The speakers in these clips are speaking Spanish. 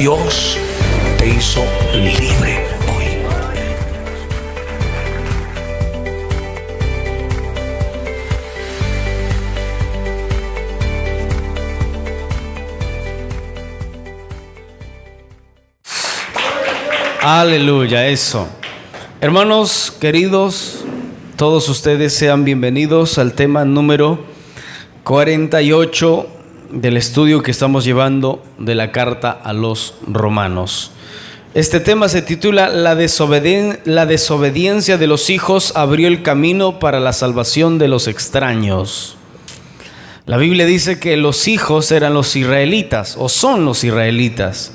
Dios te hizo libre hoy. Aleluya, eso. Hermanos queridos, todos ustedes sean bienvenidos al tema número 48 del estudio que estamos llevando de la carta a los romanos. Este tema se titula La desobediencia de los hijos abrió el camino para la salvación de los extraños. La Biblia dice que los hijos eran los israelitas, o son los israelitas,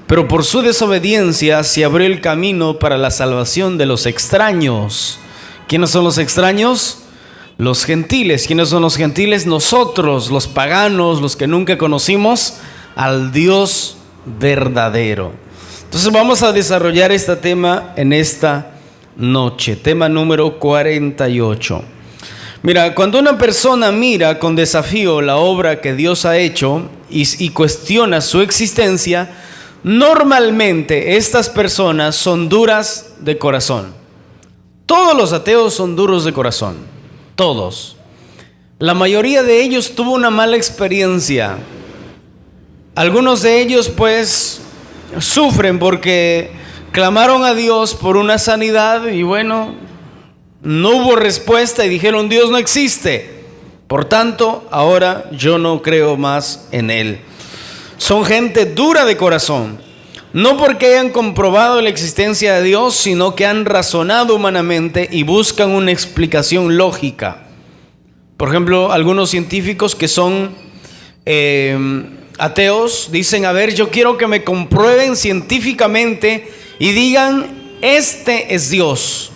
pero por su desobediencia se abrió el camino para la salvación de los extraños. ¿Quiénes son los extraños? Los gentiles. ¿Quiénes son los gentiles? Nosotros, los paganos, los que nunca conocimos al Dios verdadero. Entonces vamos a desarrollar este tema en esta noche, tema número 48. Mira, cuando una persona mira con desafío la obra que Dios ha hecho y cuestiona su existencia, normalmente estas personas son duras de corazón. Todos los ateos son duros de corazón, todos. La mayoría de ellos tuvo una mala experiencia. Algunos de ellos pues sufren porque clamaron a Dios por una sanidad y bueno, no hubo respuesta y dijeron Dios no existe. Por tanto, ahora yo no creo más en Él. Son gente dura de corazón, no porque hayan comprobado la existencia de Dios, sino que han razonado humanamente y buscan una explicación lógica. Por ejemplo, algunos científicos que son ateos dicen, a ver, yo quiero que me comprueben científicamente y digan, este es Dios.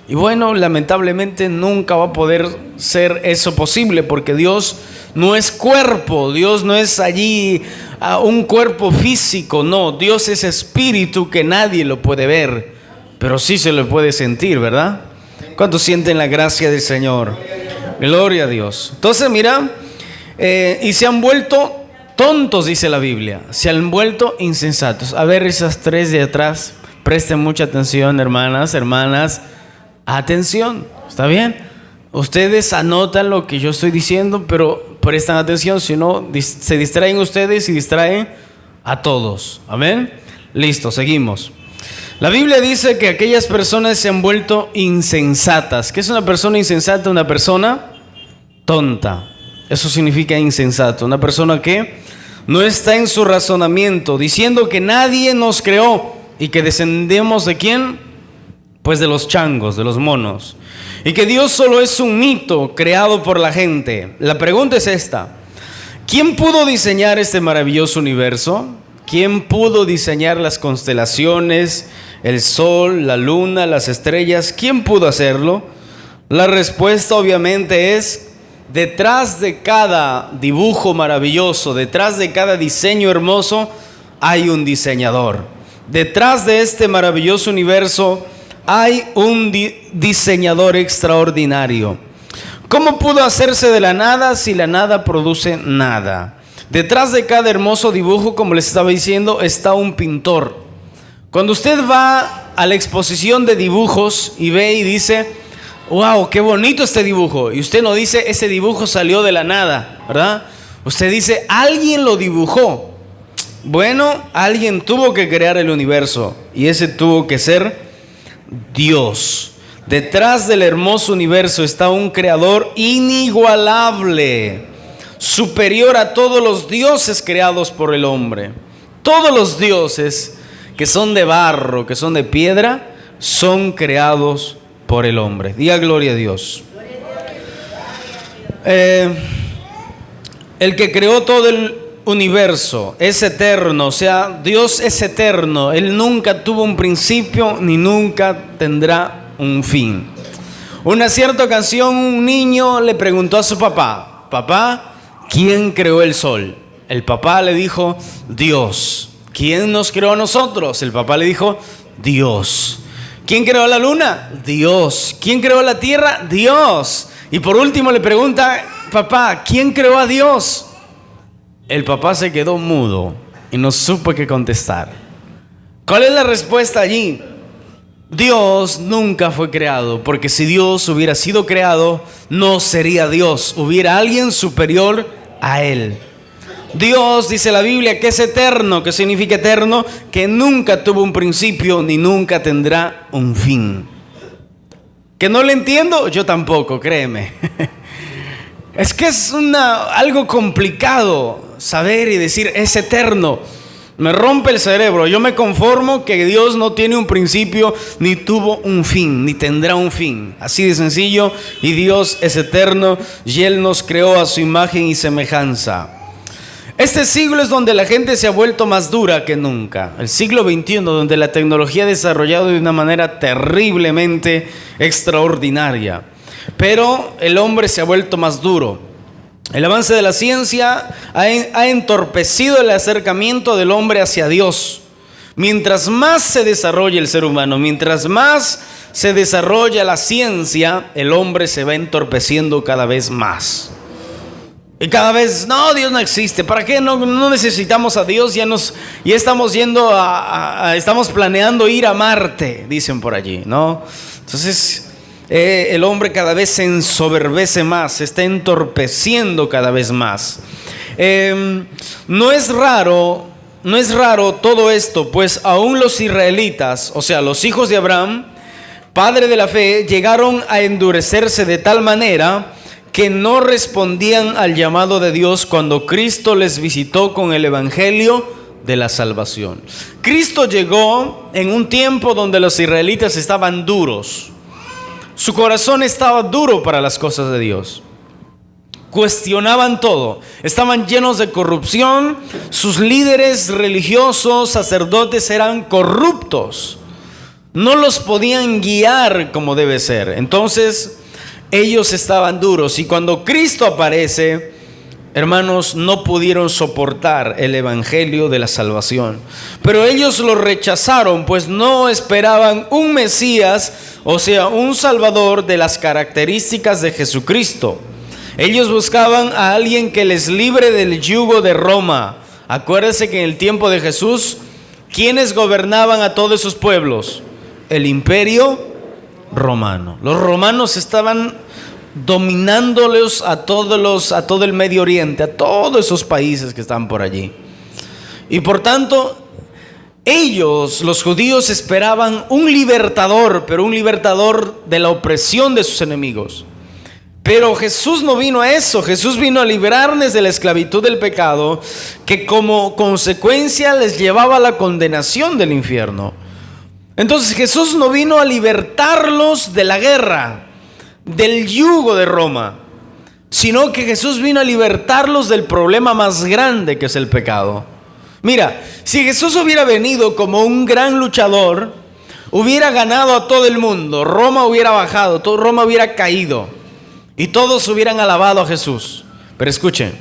Y bueno, lamentablemente nunca va a poder ser eso posible, porque Dios no es cuerpo, Dios no es allí un cuerpo físico, no, Dios es espíritu que nadie lo puede ver, pero sí se lo puede sentir, ¿verdad? ¿Cuántos sienten la gracia del Señor? Gloria a Dios. Entonces mira, y se han vuelto tontos, dice la Biblia, se han vuelto insensatos. A ver, esas tres de atrás, presten mucha atención, hermanas, atención, ¿está bien? Ustedes anotan lo que yo estoy diciendo, pero prestan atención, si no se distraen ustedes y distraen a todos. Amén. Listo, seguimos. La Biblia dice que aquellas personas se han vuelto insensatas. ¿Qué es una persona insensata? Una persona tonta. Eso significa insensato. Una persona que no está en su razonamiento, diciendo que nadie nos creó y que descendemos ¿de quién? Pues de los changos, de los monos. Y que Dios solo es un mito creado por la gente. La pregunta es esta: ¿quién pudo diseñar este maravilloso universo? ¿Quién pudo diseñar las constelaciones, el sol, la luna, las estrellas? ¿Quién pudo hacerlo? La respuesta obviamente es: detrás de cada dibujo maravilloso, detrás de cada diseño hermoso, hay un diseñador. Detrás de este maravilloso universo hay un diseñador extraordinario. ¿Cómo pudo hacerse de la nada si la nada produce nada? Detrás de cada hermoso dibujo, como les estaba diciendo, está un pintor. Cuando usted va a la exposición de dibujos y ve y dice, wow, qué bonito este dibujo, y usted no dice, ese dibujo salió de la nada, ¿verdad? Usted dice, alguien lo dibujó. Bueno, alguien tuvo que crear el universo, y ese tuvo que ser Dios. Detrás del hermoso universo está un creador inigualable, superior a todos los dioses creados por el hombre. Todos los dioses que son de barro, que son de piedra, son creados por el hombre. Diga gloria a Dios. El que creó todo el universo es eterno, o sea, Dios es eterno. Él nunca tuvo un principio ni nunca tendrá un fin. Una cierta ocasión un niño le preguntó a su papá, papá, ¿quién creó el sol? El papá le dijo, Dios. ¿Quién nos creó a nosotros? El papá le dijo, Dios. ¿Quién creó la luna? Dios. ¿Quién creó la tierra? Dios. Y por último le pregunta, papá, ¿quién creó a Dios? El papá se quedó mudo. y no supe qué contestar. ¿Cuál es la respuesta allí? Dios nunca fue creado, porque si Dios hubiera sido creado, no sería Dios, hubiera alguien superior a Él. Dios, dice la Biblia, que es eterno. ¿Qué significa eterno? Que nunca tuvo un principio ni nunca tendrá un fin. ¿Que no le entiendo? Yo tampoco, créeme. Es que es algo complicado saber y decir es eterno. Me rompe el cerebro. Yo me conformo que Dios no tiene un principio, ni tuvo un fin, ni tendrá un fin. Así de sencillo. Y Dios es eterno y Él nos creó a su imagen y semejanza. Este siglo es donde la gente se ha vuelto más dura que nunca. El siglo XXI, donde la tecnología ha desarrollado de una manera terriblemente extraordinaria. Pero el hombre se ha vuelto más duro. El avance de la ciencia ha entorpecido el acercamiento del hombre hacia Dios. Mientras más se desarrolla el ser humano, mientras más se desarrolla la ciencia, el hombre se va entorpeciendo cada vez más. Y cada vez, no, Dios no existe. ¿Para qué? No necesitamos a Dios. Ya estamos yendo estamos planeando ir a Marte, dicen por allí, ¿no? Entonces, el hombre cada vez se ensoberbece más, se está entorpeciendo cada vez más. No es raro todo esto, pues aún los israelitas, o sea, los hijos de Abraham, padre de la fe, llegaron a endurecerse de tal manera que no respondían al llamado de Dios cuando Cristo les visitó con el evangelio de la salvación. Cristo llegó en un tiempo donde los israelitas estaban duros. Su corazón estaba duro para las cosas de Dios. Cuestionaban todo. Estaban llenos de corrupción. Sus líderes religiosos, sacerdotes, eran corruptos. No los podían guiar como debe ser. Entonces, ellos estaban duros. Y cuando Cristo aparece, hermanos, no pudieron soportar el evangelio de la salvación. Pero ellos lo rechazaron, pues no esperaban un Mesías, o sea, un Salvador de las características de Jesucristo. Ellos buscaban a alguien que les libre del yugo de Roma. Acuérdense que en el tiempo de Jesús, ¿quiénes gobernaban a todos esos pueblos? El imperio romano. Los romanos estaban dominándolos a todo el Medio Oriente, a todos esos países que están por allí. Y por tanto, ellos, los judíos, esperaban un libertador, pero un libertador de la opresión de sus enemigos. Pero Jesús no vino a eso. Jesús vino a liberarles de la esclavitud del pecado, que como consecuencia les llevaba a la condenación del infierno. Entonces Jesús no vino a libertarlos de la guerra, del yugo de Roma, sino que Jesús vino a libertarlos del problema más grande, que es el pecado. Mira, si Jesús hubiera venido como un gran luchador, hubiera ganado a todo el mundo. Roma hubiera bajado, Roma hubiera caído y todos hubieran alabado a Jesús. Pero escuchen,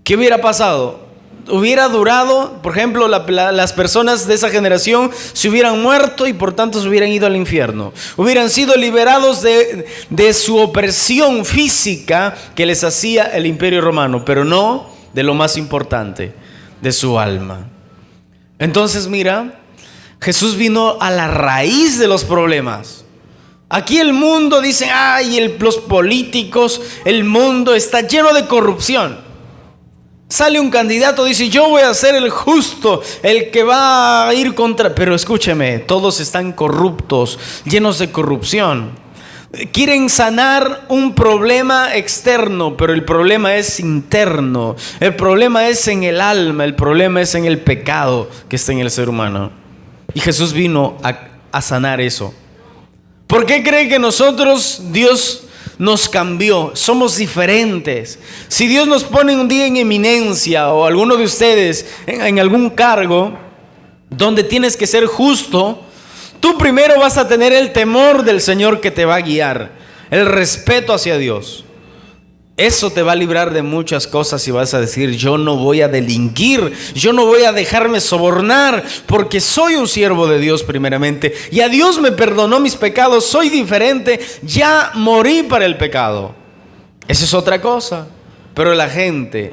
¿qué hubiera pasado? Hubiera durado, por ejemplo, las personas de esa generación se hubieran muerto y por tanto se hubieran ido al infierno. Hubieran sido liberados de su opresión física que les hacía el imperio romano, pero no de lo más importante, de su alma. Entonces mira, Jesús vino a la raíz de los problemas. Aquí el mundo dice, los políticos, el mundo está lleno de corrupción. Sale un candidato, dice, yo voy a ser el justo, el que va a ir contra... Pero escúcheme, todos están corruptos, llenos de corrupción. Quieren sanar un problema externo, pero el problema es interno. El problema es en el alma, el problema es en el pecado que está en el ser humano. Y Jesús vino a sanar eso. ¿Por qué cree que Dios nos cambió? Somos diferentes. Si Dios nos pone un día en eminencia, o alguno de ustedes en algún cargo donde tienes que ser justo, tú primero vas a tener el temor del Señor que te va a guiar, el respeto hacia Dios. Eso te va a librar de muchas cosas y vas a decir, yo no voy a delinquir, yo no voy a dejarme sobornar, porque soy un siervo de Dios primeramente, y a Dios me perdonó mis pecados, soy diferente, ya morí para el pecado. Esa es otra cosa. Pero la gente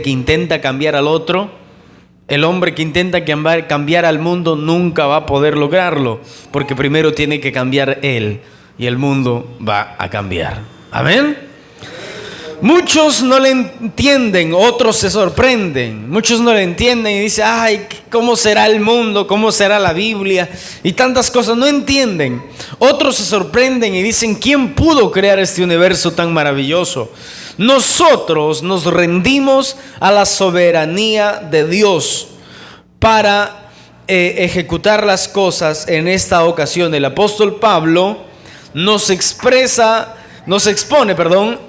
que intenta cambiar al otro, El hombre que intenta cambiar al mundo nunca va a poder lograrlo, porque primero tiene que cambiar él y el mundo va a cambiar. Amén. Muchos no le entienden, otros se sorprenden. Muchos no le entienden y dicen, ay, ¿cómo será el mundo? ¿Cómo será la Biblia? Y tantas cosas, no entienden. Otros se sorprenden y dicen, ¿quién pudo crear este universo tan maravilloso? Nosotros nos rendimos a la soberanía de Dios para ejecutar las cosas en esta ocasión. El apóstol Pablo nos expone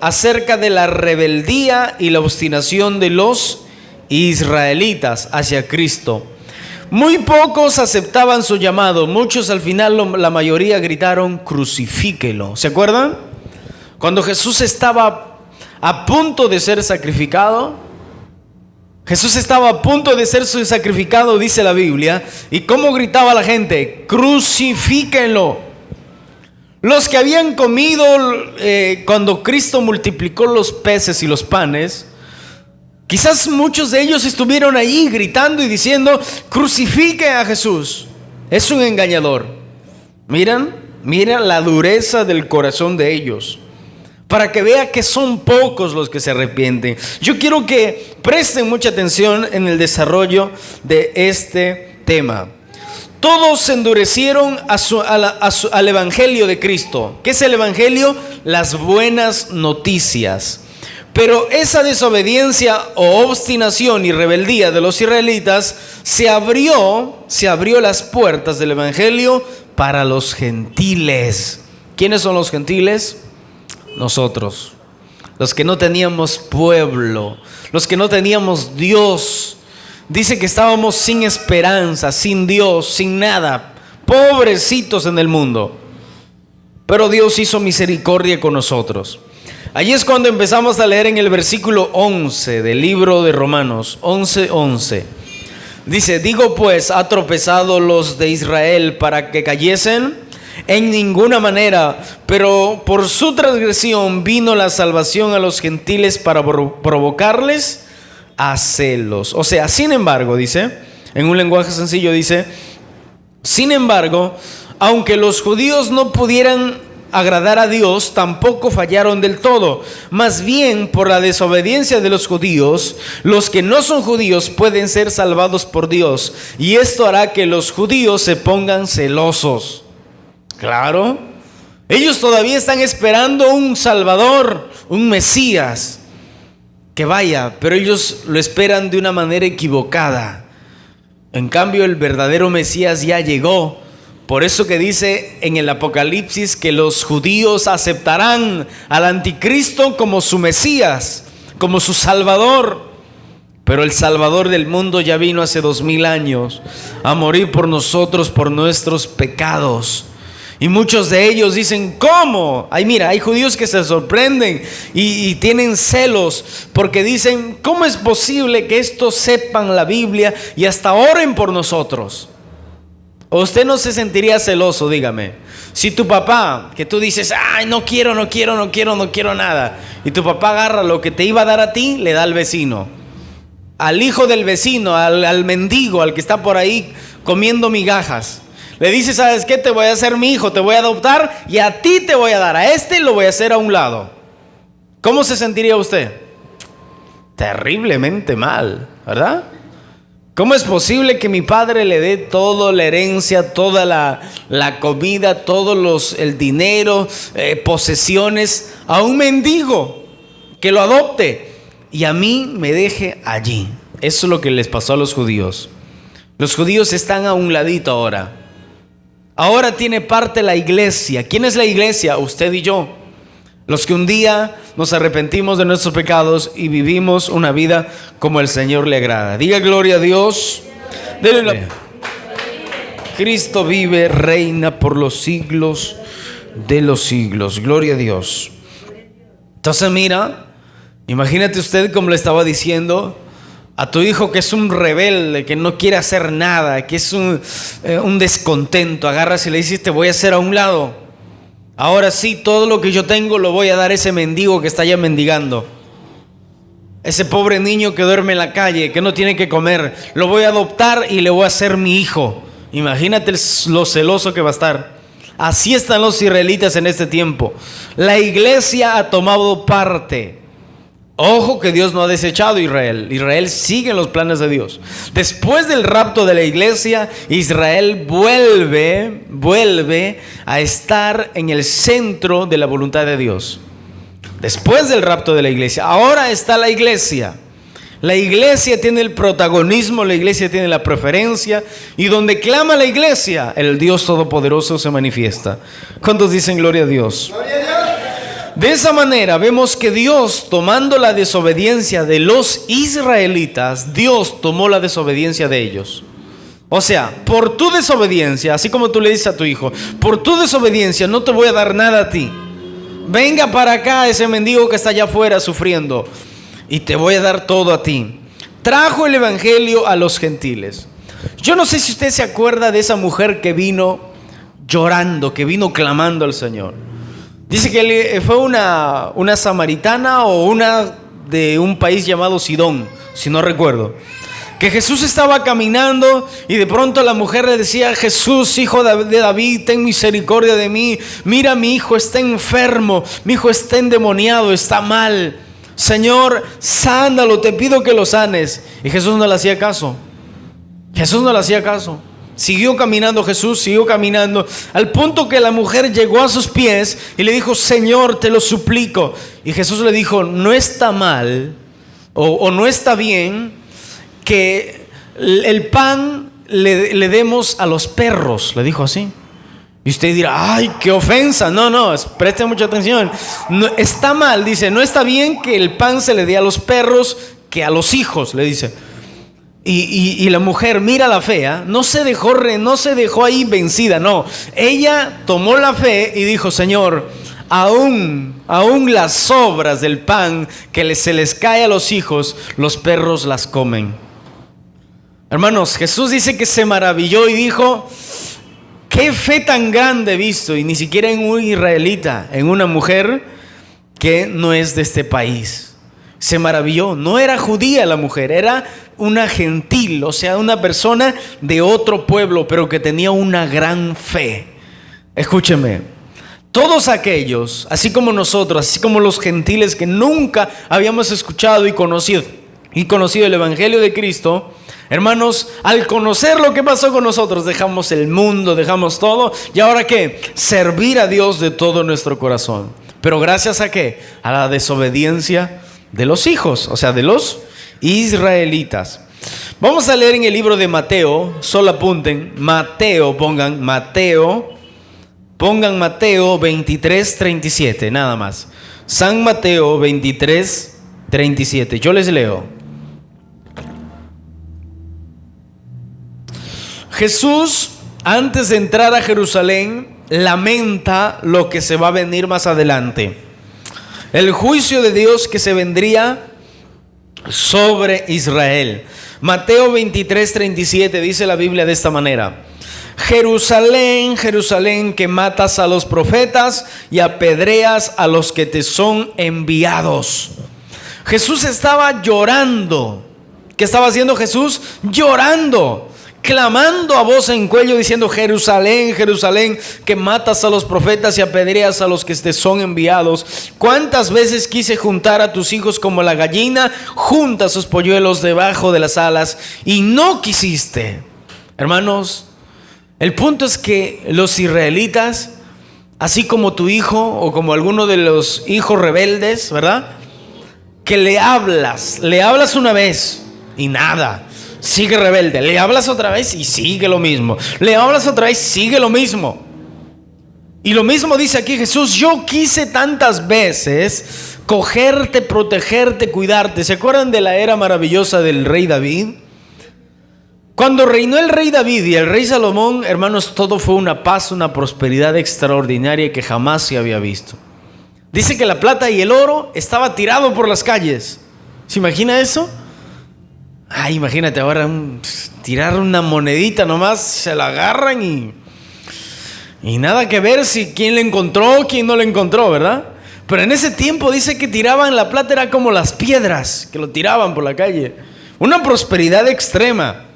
acerca de la rebeldía y la obstinación de los israelitas hacia Cristo. Muy pocos aceptaban su llamado, muchos al final, la mayoría gritaron, crucifíquelo. ¿Se acuerdan? Cuando Jesús estaba a punto de ser sacrificado, dice la Biblia, ¿y cómo gritaba la gente? Crucifíquenlo. Los que habían comido cuando Cristo multiplicó los peces y los panes, quizás muchos de ellos estuvieron ahí gritando y diciendo, crucifiquen a Jesús. Es un engañador. Miran la dureza del corazón de ellos, para que vea que son pocos los que se arrepienten. Yo quiero que presten mucha atención en el desarrollo de este tema. Todos se endurecieron al evangelio de Cristo. ¿Qué es el evangelio? Las buenas noticias. Pero esa desobediencia o obstinación y rebeldía de los israelitas se abrió las puertas del evangelio para los gentiles. ¿Quiénes son los gentiles? Nosotros, los que no teníamos pueblo, los que no teníamos Dios. Dice que estábamos sin esperanza, sin Dios, sin nada, pobrecitos en el mundo. Pero Dios hizo misericordia con nosotros. Allí es cuando empezamos a leer en el versículo 11 del libro de Romanos, 11:11. Dice, digo pues, ¿ha tropezado los de Israel para que cayesen? En ninguna manera, pero por su transgresión vino la salvación a los gentiles para provocarles a celos. O sea, sin embargo, dice, en un lenguaje sencillo dice, sin embargo, aunque los judíos no pudieran agradar a Dios, tampoco fallaron del todo. Más bien, por la desobediencia de los judíos, los que no son judíos pueden ser salvados por Dios. Y esto hará que los judíos se pongan celosos. Claro, ellos todavía están esperando un Salvador, un Mesías que vaya, pero ellos lo esperan de una manera equivocada. En cambio, el verdadero Mesías ya llegó. Por eso que dice en el Apocalipsis que los judíos aceptarán al anticristo como su Mesías, como su Salvador. Pero el Salvador del mundo ya vino hace 2000 años a morir por nosotros, por nuestros pecados. Y muchos de ellos dicen, ¿cómo? Ay, mira, hay judíos que se sorprenden y tienen celos porque dicen, ¿cómo es posible que estos sepan la Biblia y hasta oren por nosotros? ¿O usted no se sentiría celoso? Dígame. Si tu papá, que tú dices, ay, no quiero nada, y tu papá agarra lo que te iba a dar a ti, le da al vecino, al hijo del vecino, al mendigo, al que está por ahí comiendo migajas. Le dice, ¿sabes qué? Te voy a hacer mi hijo, te voy a adoptar y a ti te voy a dar, a este lo voy a hacer a un lado. ¿Cómo se sentiría usted? Terriblemente mal, ¿verdad? ¿Cómo es posible que mi padre le dé toda la herencia, toda la comida, el dinero, posesiones a un mendigo que lo adopte y a mí me deje allí? Eso es lo que les pasó a los judíos. Los judíos están a un ladito ahora. Ahora tiene parte la iglesia. ¿Quién es la iglesia? Usted y yo. Los que un día nos arrepentimos de nuestros pecados y vivimos una vida como el Señor le agrada. Diga gloria a Dios. Cristo vive, reina por los siglos de los siglos. Gloria a Dios. Entonces mira, imagínate usted, como le estaba diciendo, a tu hijo que es un rebelde, que no quiere hacer nada, que es un descontento. Agarras y le dices, te voy a hacer a un lado. Ahora sí, todo lo que yo tengo lo voy a dar a ese mendigo que está allá mendigando. ese pobre niño que duerme en la calle, que no tiene que comer, lo voy a adoptar y le voy a hacer mi hijo. Imagínate lo celoso que va a estar. Así están los israelitas en este tiempo. La iglesia ha tomado parte. Ojo que Dios no ha desechado a Israel. Israel sigue en los planes de Dios. Después del rapto de la iglesia, Israel vuelve a estar en el centro de la voluntad de Dios. Después del rapto de la iglesia, ahora está la iglesia. La iglesia tiene el protagonismo, la iglesia tiene la preferencia, y donde clama la iglesia, el Dios Todopoderoso se manifiesta. ¿Cuántos dicen gloria a Dios? ¡Gloria a Dios! De esa manera vemos que Dios, tomando la desobediencia de los israelitas, Dios tomó la desobediencia de ellos. O sea, por tu desobediencia, así como tú le dices a tu hijo, por tu desobediencia no te voy a dar nada a ti. Venga para acá ese mendigo que está allá afuera sufriendo, y te voy a dar todo a ti. Trajo el evangelio a los gentiles. Yo no sé si usted se acuerda de esa mujer que vino llorando, que vino clamando al Señor. Dice que fue una samaritana o una de un país llamado Sidón, si no recuerdo. Que Jesús estaba caminando y de pronto la mujer le decía: Jesús, hijo de David, ten misericordia de mí. Mira, mi hijo está enfermo, mi hijo está endemoniado, está mal. Señor, sánalo, te pido que lo sanes. Y Jesús no le hacía caso. Jesús no le hacía caso. Siguió caminando Jesús, siguió caminando, al punto que la mujer llegó a sus pies y le dijo: Señor, te lo suplico. Y Jesús le dijo: no está mal o no está bien que el pan le demos a los perros. Le dijo así. Y usted dirá: ay, qué ofensa. No, preste mucha atención. No, está mal, dice, no está bien que el pan se le dé a los perros que a los hijos, le dice. Y la mujer, mira la fe, no se dejó ahí vencida, no. Ella tomó la fe y dijo: Señor, aún las sobras del pan que se les cae a los hijos, los perros las comen. Hermanos, Jesús dice que se maravilló y dijo: qué fe tan grande he visto, y ni siquiera en un israelita, en una mujer que no es de este país. Se maravilló. No era judía la mujer, era una gentil, o sea, una persona de otro pueblo, pero que tenía una gran fe. Escúcheme, todos aquellos, así como nosotros, así como los gentiles que nunca habíamos escuchado y conocido el evangelio de Cristo, hermanos, al conocer lo que pasó con nosotros, dejamos el mundo, dejamos todo, y ahora ¿qué? Servir a Dios de todo nuestro corazón. Pero gracias a ¿qué? A la desobediencia de los hijos, o sea, de los israelitas. Vamos a leer en el libro de Mateo, solo apunten, pongan Mateo 23:37, nada más. San Mateo 23:37, yo les leo. Jesús, antes de entrar a Jerusalén, lamenta lo que se va a venir más adelante. El juicio de Dios que se vendría sobre Israel. Mateo 23:37 dice la Biblia de esta manera: Jerusalén, Jerusalén, que matas a los profetas y apedreas a los que te son enviados. Jesús estaba llorando. ¿Qué estaba haciendo Jesús? Llorando, clamando a voz en cuello, diciendo: Jerusalén, Jerusalén, que matas a los profetas y apedreas a los que te son enviados. ¿Cuántas veces quise juntar a tus hijos como la gallina junta sus polluelos debajo de las alas, y no quisiste? Hermanos, el punto es que los israelitas, así como tu hijo o como alguno de los hijos rebeldes, ¿verdad? Que le hablas una vez y nada, sigue rebelde. Le hablas otra vez y sigue lo mismo. Le hablas otra vez, sigue lo mismo. Y lo mismo dice aquí Jesús: yo quise tantas veces cogerte, protegerte, cuidarte. ¿Se acuerdan de la era maravillosa del rey David? Cuando reinó el rey David y el rey Salomón, hermanos, todo fue una paz, una prosperidad extraordinaria que jamás se había visto. Dice que la plata y el oro estaba tirado por las calles. ¿Se imagina eso? Ay, imagínate ahora tirar una monedita nomás, se la agarran y nada que ver si quién le encontró, quién no le encontró, ¿verdad? Pero en ese tiempo dice que tiraban la plata, era como las piedras, que lo tiraban por la calle. Una prosperidad extrema.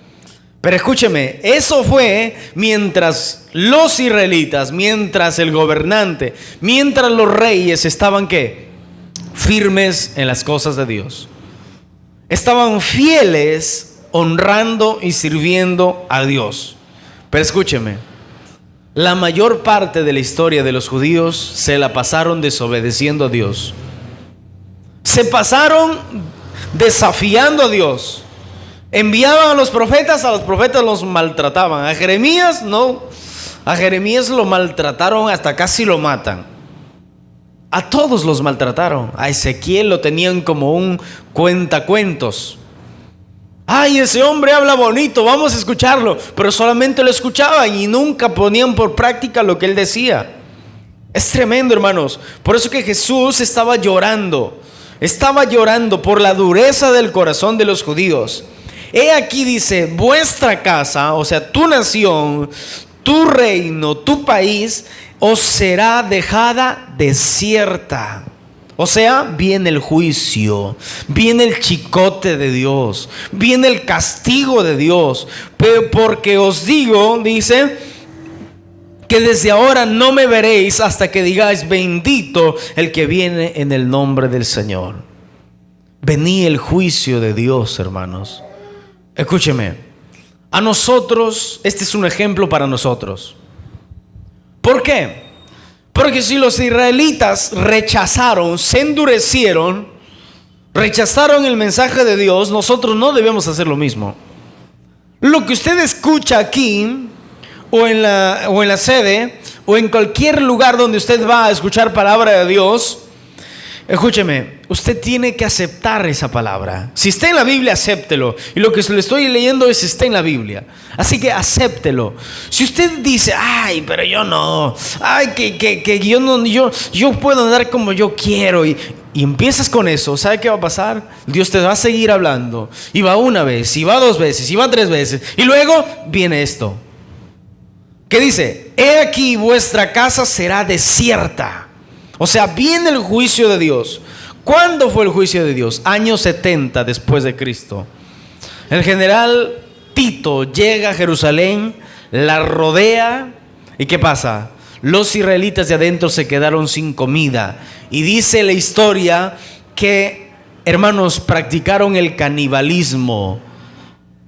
Pero escúcheme, eso fue mientras los israelitas, mientras el gobernante, mientras los reyes estaban ¿qué? Firmes en las cosas de Dios. Estaban fieles, honrando y sirviendo a Dios. Pero escúcheme, la mayor parte de la historia de los judíos se la pasaron desobedeciendo a Dios. Se pasaron desafiando a Dios. Enviaban a los profetas los maltrataban. A Jeremías no, a Jeremías lo maltrataron hasta casi lo matan. A todos los maltrataron. A Ezequiel lo tenían como un cuentacuentos. Ay, ese hombre habla bonito, vamos a escucharlo. Pero solamente lo escuchaban y nunca ponían por práctica lo que él decía. Es tremendo, hermanos. Por eso que Jesús estaba llorando por la dureza del corazón de los judíos. He aquí dice, vuestra casa, o sea, tu nación, tu reino, tu país, os será dejada desierta. O sea, viene el juicio, viene el chicote de Dios, viene el castigo de Dios. Pero porque os digo, dice, que desde ahora no me veréis hasta que digáis, bendito el que viene en el nombre del Señor. Venía el juicio de Dios, hermanos. Escúcheme, a nosotros, este es un ejemplo para nosotros. ¿Por qué? Porque si los israelitas rechazaron, se endurecieron, rechazaron el mensaje de Dios, nosotros no debemos hacer lo mismo. Lo que usted escucha aquí, o en la sede, o en cualquier lugar donde usted va a escuchar palabra de Dios, escúcheme, usted tiene que aceptar esa palabra. Si está en la Biblia, acéptelo. Y lo que le estoy leyendo está en la Biblia. Así que acéptelo. Si usted dice, ay, pero yo no, ay, que yo no, yo puedo andar como yo quiero, y empiezas con eso, ¿sabe qué va a pasar? Dios te va a seguir hablando. Y va una vez, y va dos veces, y va tres veces. Y luego viene esto. ¿Qué dice? He aquí vuestra casa será desierta. O sea, viene el juicio de Dios. ¿Cuándo fue el juicio de Dios? Año 70 después de Cristo. El general Tito llega a Jerusalén, la rodea. ¿Y qué pasa? Los israelitas de adentro se quedaron sin comida. Y dice la historia que, hermanos, practicaron el canibalismo.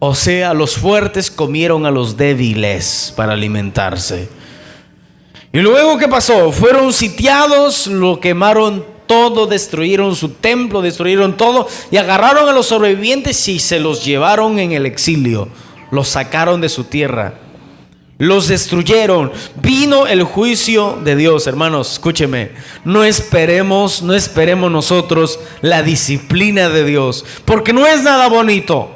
O sea, los fuertes comieron a los débiles para alimentarse. Y luego, ¿qué pasó? Fueron sitiados, lo quemaron todo, destruyeron su templo, destruyeron todo, y agarraron a los sobrevivientes y se los llevaron en el exilio. Los sacaron de su tierra, los destruyeron. Vino el juicio de Dios, hermanos. Escúcheme, no esperemos nosotros la disciplina de Dios, porque no es nada bonito.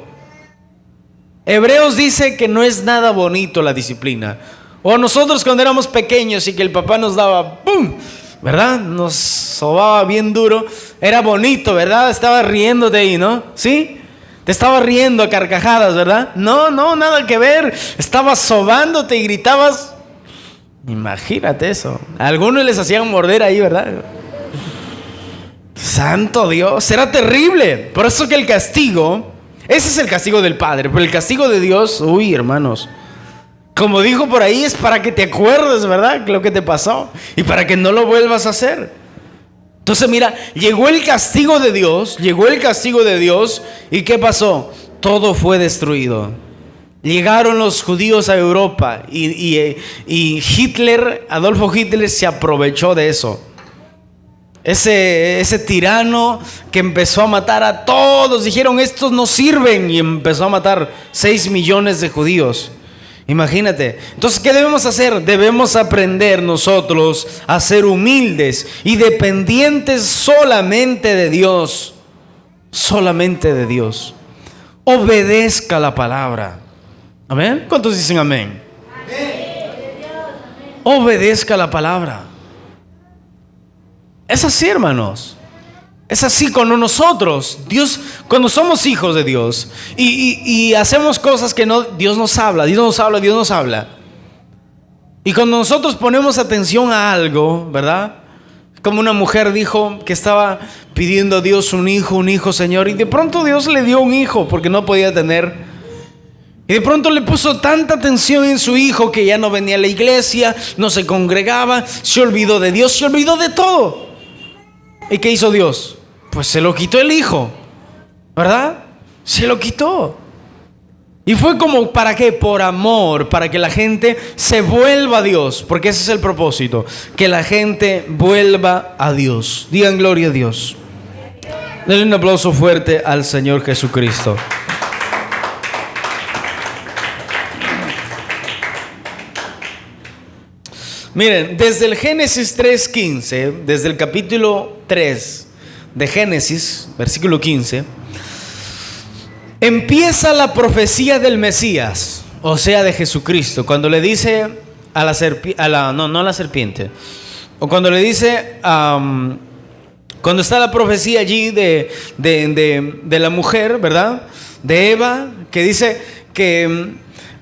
Hebreos dice que no es nada bonito la disciplina. O nosotros cuando éramos pequeños y que el papá nos daba ¡pum!, ¿verdad? Nos sobaba bien duro. Era bonito, ¿verdad? Estaba riéndote ahí, ¿no? ¿Sí? Te estaba riendo a carcajadas, ¿verdad? No, nada que ver. Estabas sobándote y gritabas. Imagínate eso. A algunos les hacían morder ahí, ¿verdad? Santo Dios, era terrible. Por eso que el castigo, ese es el castigo del Padre, pero el castigo de Dios, uy, hermanos, como dijo por ahí, es para que te acuerdes, ¿verdad?, lo que te pasó, y para que no lo vuelvas a hacer. Entonces mira, llegó el castigo de Dios, ¿y qué pasó? Todo fue destruido. Llegaron los judíos a Europa y Hitler, Adolfo Hitler, se aprovechó de eso. Ese tirano que empezó a matar a todos, dijeron, estos no sirven, y empezó a matar 6 millones de judíos. Imagínate. Entonces, ¿qué debemos hacer? Debemos aprender nosotros a ser humildes y dependientes solamente de Dios. Solamente de Dios. Obedezca la palabra. ¿Amén? ¿Cuántos dicen amén? Obedezca la palabra. Es así, hermanos. Es así cuando nosotros, Dios, cuando somos hijos de Dios y hacemos cosas que no, Dios nos habla. Y cuando nosotros ponemos atención a algo, ¿verdad?, Como una mujer dijo que estaba pidiendo a Dios un hijo, Señor, y de pronto Dios le dio un hijo porque no podía tener. Y de pronto le puso tanta atención en su hijo que ya no venía a la iglesia, no se congregaba, se olvidó de Dios, se olvidó de todo. ¿Y qué hizo Dios? Pues se lo quitó el hijo, ¿verdad? Se lo quitó. Y fue como, ¿para qué? Por amor, para que la gente se vuelva a Dios, porque ese es el propósito, que la gente vuelva a Dios. Digan gloria a Dios. Denle un aplauso fuerte al Señor Jesucristo. Miren, desde el Génesis 3:15, desde el capítulo 3 de Génesis, versículo 15, empieza la profecía del Mesías, o sea, de Jesucristo, cuando le dice a la serpiente, no a la serpiente, o cuando le dice, cuando está la profecía allí de la mujer, ¿verdad? De Eva, que dice que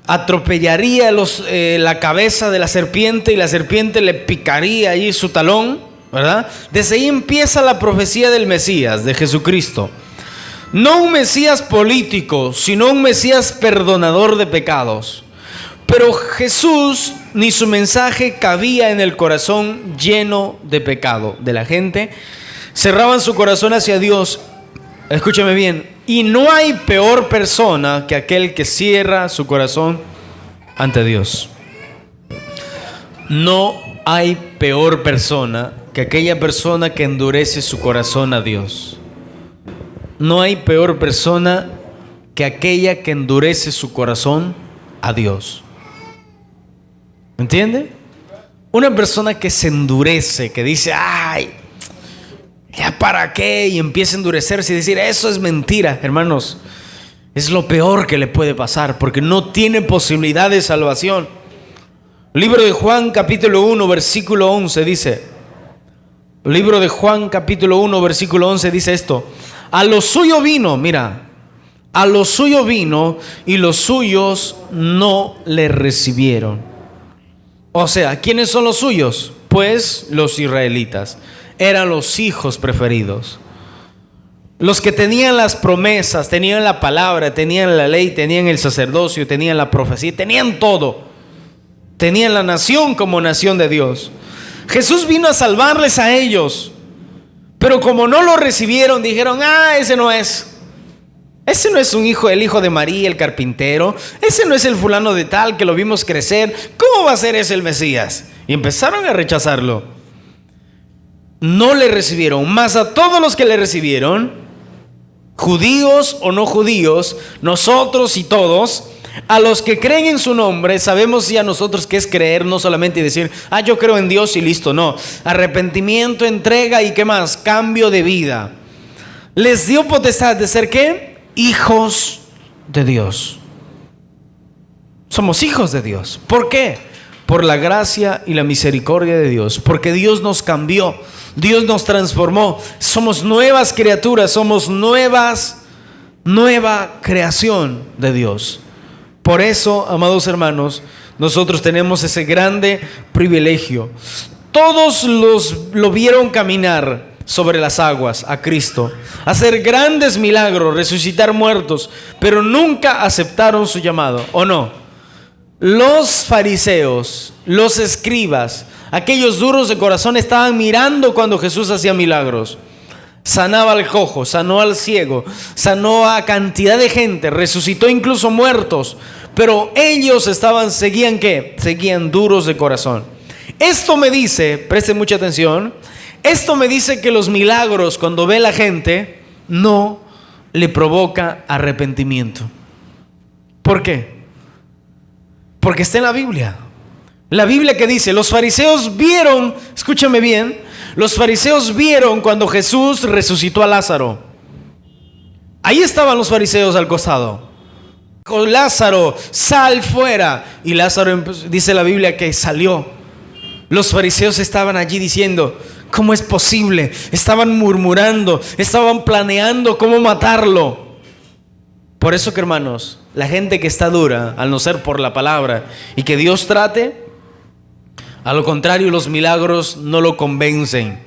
atropellaría la cabeza de la serpiente y la serpiente le picaría allí su talón, ¿verdad? Desde ahí empieza la profecía del Mesías, de Jesucristo. No un Mesías político, sino un Mesías perdonador de pecados. Pero Jesús ni su mensaje cabía en el corazón lleno de pecado de la gente. Cerraban su corazón hacia Dios. Escúchame bien. Y no hay peor persona que aquel que cierra su corazón ante Dios. No hay peor persona que aquella persona que endurece su corazón a Dios. No hay peor persona que aquella que endurece su corazón a Dios. ¿Me entiende? Una persona que se endurece, que dice, ay, ¿ya para qué? Y empieza a endurecerse y decir, eso es mentira, hermanos. Es lo peor que le puede pasar, porque no tiene posibilidad de salvación. Libro de Juan capítulo 1 versículo 11 dice, libro de Juan capítulo 1 versículo 11 dice esto: a lo suyo vino, mira, a lo suyo vino y los suyos no le recibieron. O sea, ¿quiénes son los suyos? Pues los israelitas. Eran los hijos preferidos. Los que tenían las promesas, tenían la palabra, tenían la ley, tenían el sacerdocio, tenían la profecía, tenían todo. Tenían la nación como nación de Dios. Jesús vino a salvarles a ellos. Pero como no lo recibieron, dijeron, ese no es. Ese no es el hijo de María, el carpintero. Ese no es el fulano de tal que lo vimos crecer. ¿Cómo va a ser ese el Mesías? Y empezaron a rechazarlo. No le recibieron. Mas a todos los que le recibieron, judíos o no judíos, nosotros y todos, a los que creen en su nombre, sabemos ya nosotros qué es creer, no solamente decir, yo creo en Dios y listo, no. Arrepentimiento, entrega y qué más, cambio de vida. Les dio potestad de ser ¿qué? Hijos de Dios. Somos hijos de Dios. ¿Por qué? Por la gracia y la misericordia de Dios. Porque Dios nos cambió, Dios nos transformó. Somos nuevas criaturas, somos nueva creación de Dios. Por eso, amados hermanos, nosotros tenemos ese grande privilegio. Todos lo vieron caminar sobre las aguas a Cristo, hacer grandes milagros, resucitar muertos, pero nunca aceptaron su llamado, ¿o no? Los fariseos, los escribas, aquellos duros de corazón estaban mirando cuando Jesús hacía milagros. Sanaba al cojo, sanó al ciego, sanó a cantidad de gente, resucitó incluso muertos. Pero ellos seguían ¿qué? Seguían duros de corazón. Esto me dice, preste mucha atención, esto me dice que los milagros, cuando ve la gente, no le provoca arrepentimiento. ¿Por qué? Porque está en la Biblia. La Biblia que dice, los fariseos vieron, escúchame bien, los fariseos vieron cuando Jesús resucitó a Lázaro. Ahí estaban los fariseos al costado. Lázaro, sal fuera. Y Lázaro, dice la Biblia, que salió. Los fariseos estaban allí diciendo, ¿cómo es posible? Estaban murmurando, estaban planeando cómo matarlo. Por eso que, hermanos, la gente que está dura, al no ser por la palabra y que Dios trate, a lo contrario, los milagros no lo convencen.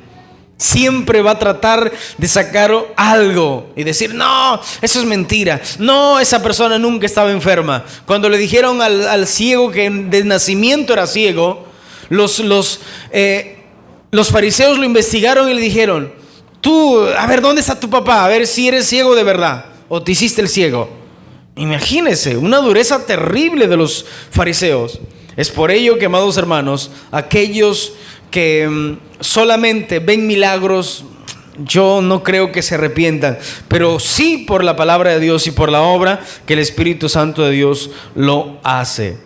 Siempre va a tratar de sacar algo y decir, no, eso es mentira. No, esa persona nunca estaba enferma. Cuando le dijeron al ciego que de nacimiento era ciego, los fariseos lo investigaron y le dijeron, tú, a ver, ¿dónde está tu papá? A ver si eres ciego de verdad o te hiciste el ciego. Imagínense, una dureza terrible de los fariseos. Es por ello que, amados hermanos, aquellos que solamente ven milagros, yo no creo que se arrepientan, pero sí por la palabra de Dios y por la obra que el Espíritu Santo de Dios lo hace.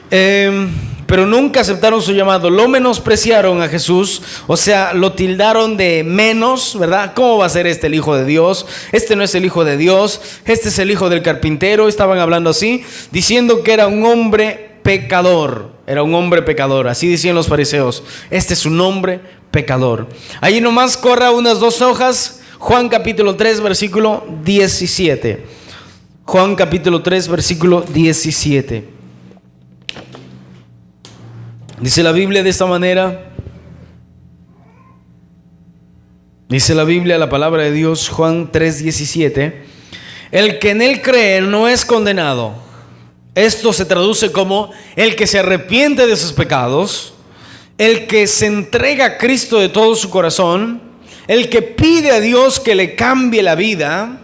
Pero nunca aceptaron su llamado, lo menospreciaron a Jesús, o sea, lo tildaron de menos, ¿verdad? ¿Cómo va a ser este el Hijo de Dios? Este no es el Hijo de Dios, este es el hijo del carpintero. Estaban hablando así, diciendo que era un hombre pecador. Era un hombre pecador, así decían los fariseos. Este es un hombre pecador. Ahí nomás corra unas 2 hojas, Juan capítulo 3 versículo 17. Juan capítulo 3 versículo 17. Dice la Biblia de esta manera. Dice la Biblia, la palabra de Dios, Juan 3:17. El que en él cree no es condenado. Esto se traduce como el que se arrepiente de sus pecados, el que se entrega a Cristo de todo su corazón, el que pide a Dios que le cambie la vida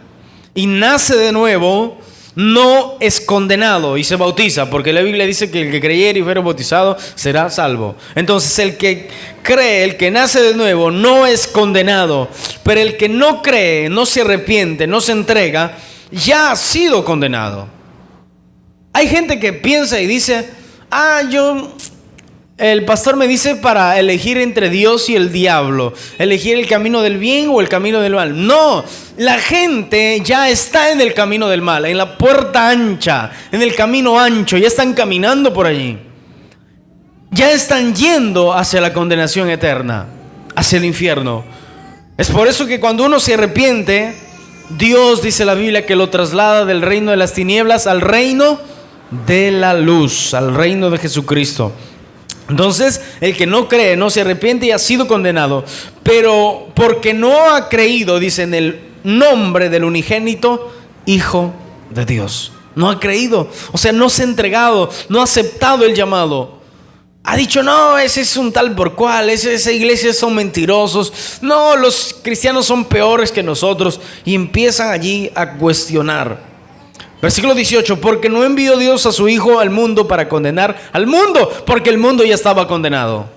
y nace de nuevo, no es condenado y se bautiza, porque la Biblia dice que el que creyere y fuere bautizado será salvo. Entonces el que cree, el que nace de nuevo, no es condenado, pero el que no cree, no se arrepiente, no se entrega, ya ha sido condenado. Hay gente que piensa y dice, el pastor me dice para elegir entre Dios y el diablo, elegir el camino del bien o el camino del mal. No, la gente ya está en el camino del mal, en la puerta ancha, en el camino ancho, ya están caminando por allí. Ya están yendo hacia la condenación eterna, hacia el infierno. Es por eso que cuando uno se arrepiente, Dios, dice la Biblia, que lo traslada del reino de las tinieblas al reino de la luz, al reino de Jesucristo. Entonces, el que no cree, no se arrepiente y ha sido condenado. Pero porque no ha creído, dice, en el nombre del unigénito Hijo de Dios. No ha creído, o sea, no se ha entregado, no ha aceptado el llamado. Ha dicho, no, ese es un tal por cual, esa iglesia son mentirosos, no, los cristianos son peores que nosotros. Y empiezan allí a cuestionar. Versículo 18, porque no envió Dios a su Hijo al mundo para condenar al mundo, porque el mundo ya estaba condenado.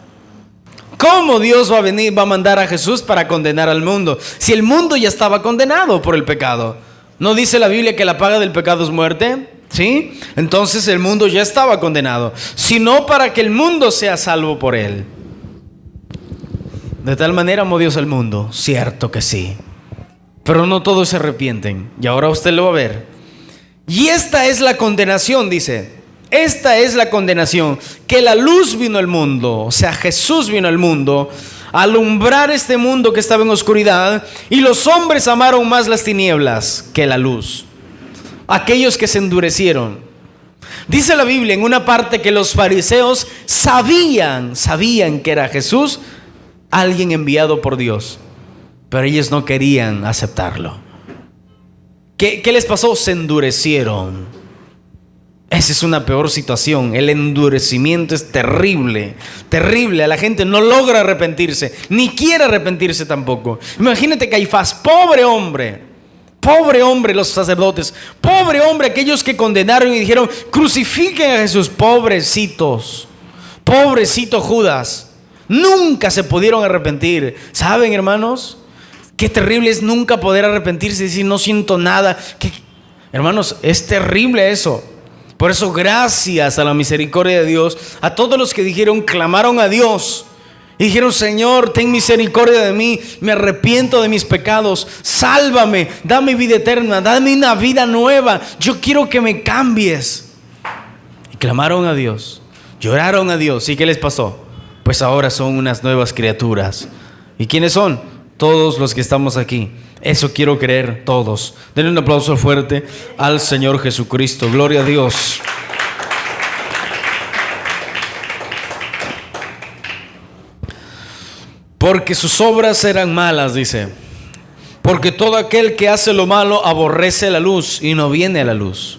¿Cómo Dios va a mandar a Jesús para condenar al mundo si el mundo ya estaba condenado por el pecado? ¿No dice la Biblia que la paga del pecado es muerte? ¿Sí? Entonces el mundo ya estaba condenado, sino para que el mundo sea salvo por él. De tal manera amó Dios al mundo, cierto que sí, pero no todos se arrepienten. Y ahora usted lo va a ver. Y esta es la condenación, dice. Esta es la condenación, que la luz vino al mundo, o sea, Jesús vino al mundo a alumbrar este mundo que estaba en oscuridad, y los hombres amaron más las tinieblas que la luz. Aquellos que se endurecieron. Dice la Biblia en una parte que los fariseos sabían que era Jesús, alguien enviado por Dios, pero ellos no querían aceptarlo. ¿Qué les pasó? Se endurecieron. Esa es una peor situación. El endurecimiento es terrible, terrible. A la gente no logra arrepentirse, ni quiere arrepentirse tampoco. Imagínate Caifás, pobre hombre, los sacerdotes, pobre hombre, aquellos que condenaron y dijeron, crucifiquen a Jesús. Pobrecitos, pobrecito Judas, nunca se pudieron arrepentir. ¿Saben, hermanos? Qué terrible es nunca poder arrepentirse y decir, no siento nada. Hermanos, es terrible eso. Por eso, gracias a la misericordia de Dios, a todos los que dijeron, clamaron a Dios y dijeron, Señor, ten misericordia de mí, me arrepiento de mis pecados, sálvame, dame vida eterna, dame una vida nueva, yo quiero que me cambies. Y clamaron a Dios, lloraron a Dios. ¿Y qué les pasó? Pues ahora son unas nuevas criaturas. ¿Y quiénes son? Todos los que estamos aquí. Eso quiero creer, todos. Denle un aplauso fuerte al Señor Jesucristo. Gloria a Dios. porque sus obras eran malas, dice. Porque todo aquel que hace lo malo aborrece la luz y no viene a la luz.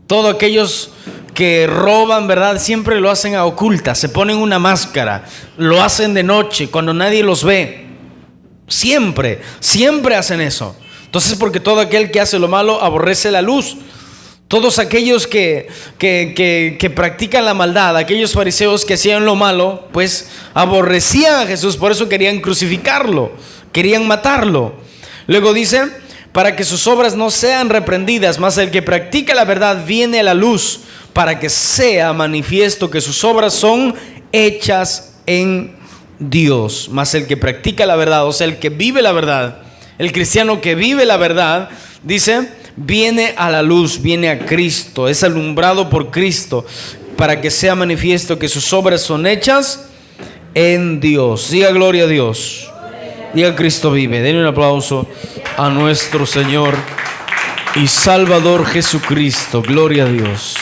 Todos aquellos que roban, ¿verdad? Siempre lo hacen a ocultas, se ponen una máscara, lo hacen de noche cuando nadie los ve. Siempre hacen eso. Entonces, porque todo aquel que hace lo malo aborrece la luz. Todos aquellos que practican la maldad, aquellos fariseos que hacían lo malo, pues aborrecían a Jesús, por eso querían crucificarlo, querían matarlo. Luego dice, para que sus obras no sean reprendidas, mas el que practica la verdad viene a la luz, para que sea manifiesto que sus obras son hechas en Dios. Mas el que practica la verdad, o sea, el que vive la verdad, el cristiano que vive la verdad, dice, viene a la luz, viene a Cristo, es alumbrado por Cristo, para que sea manifiesto que sus obras son hechas en Dios. Diga gloria a Dios. Diga Cristo vive. Denle un aplauso a nuestro Señor y Salvador Jesucristo. Gloria a Dios.